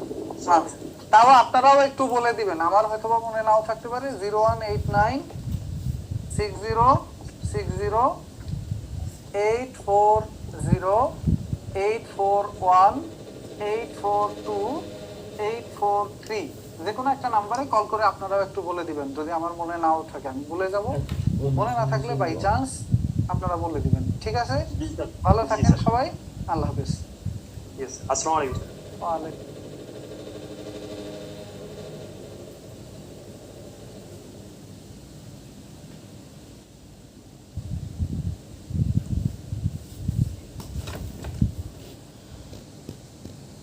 আচ্ছা তাও আপনারাও একটু বলে দিবেন, আমার হয়তো বা মনে নাও থাকতে পারে। 01896080401841842843 যে কোনো একটা নাম্বারে কল করে আপনারাও একটু বলে দিবেন, যদি আমার মনে নাও থাকে আমি ভুলে যাব। মনে না থাকলে বাই চান্স আপনারা বলে দিবেন। ঠিক আছে, ভালো থাকেন সবাই, আল্লাহ হাফেজ। আসসালামু আলাইকুম। ওয়ালাইকুম।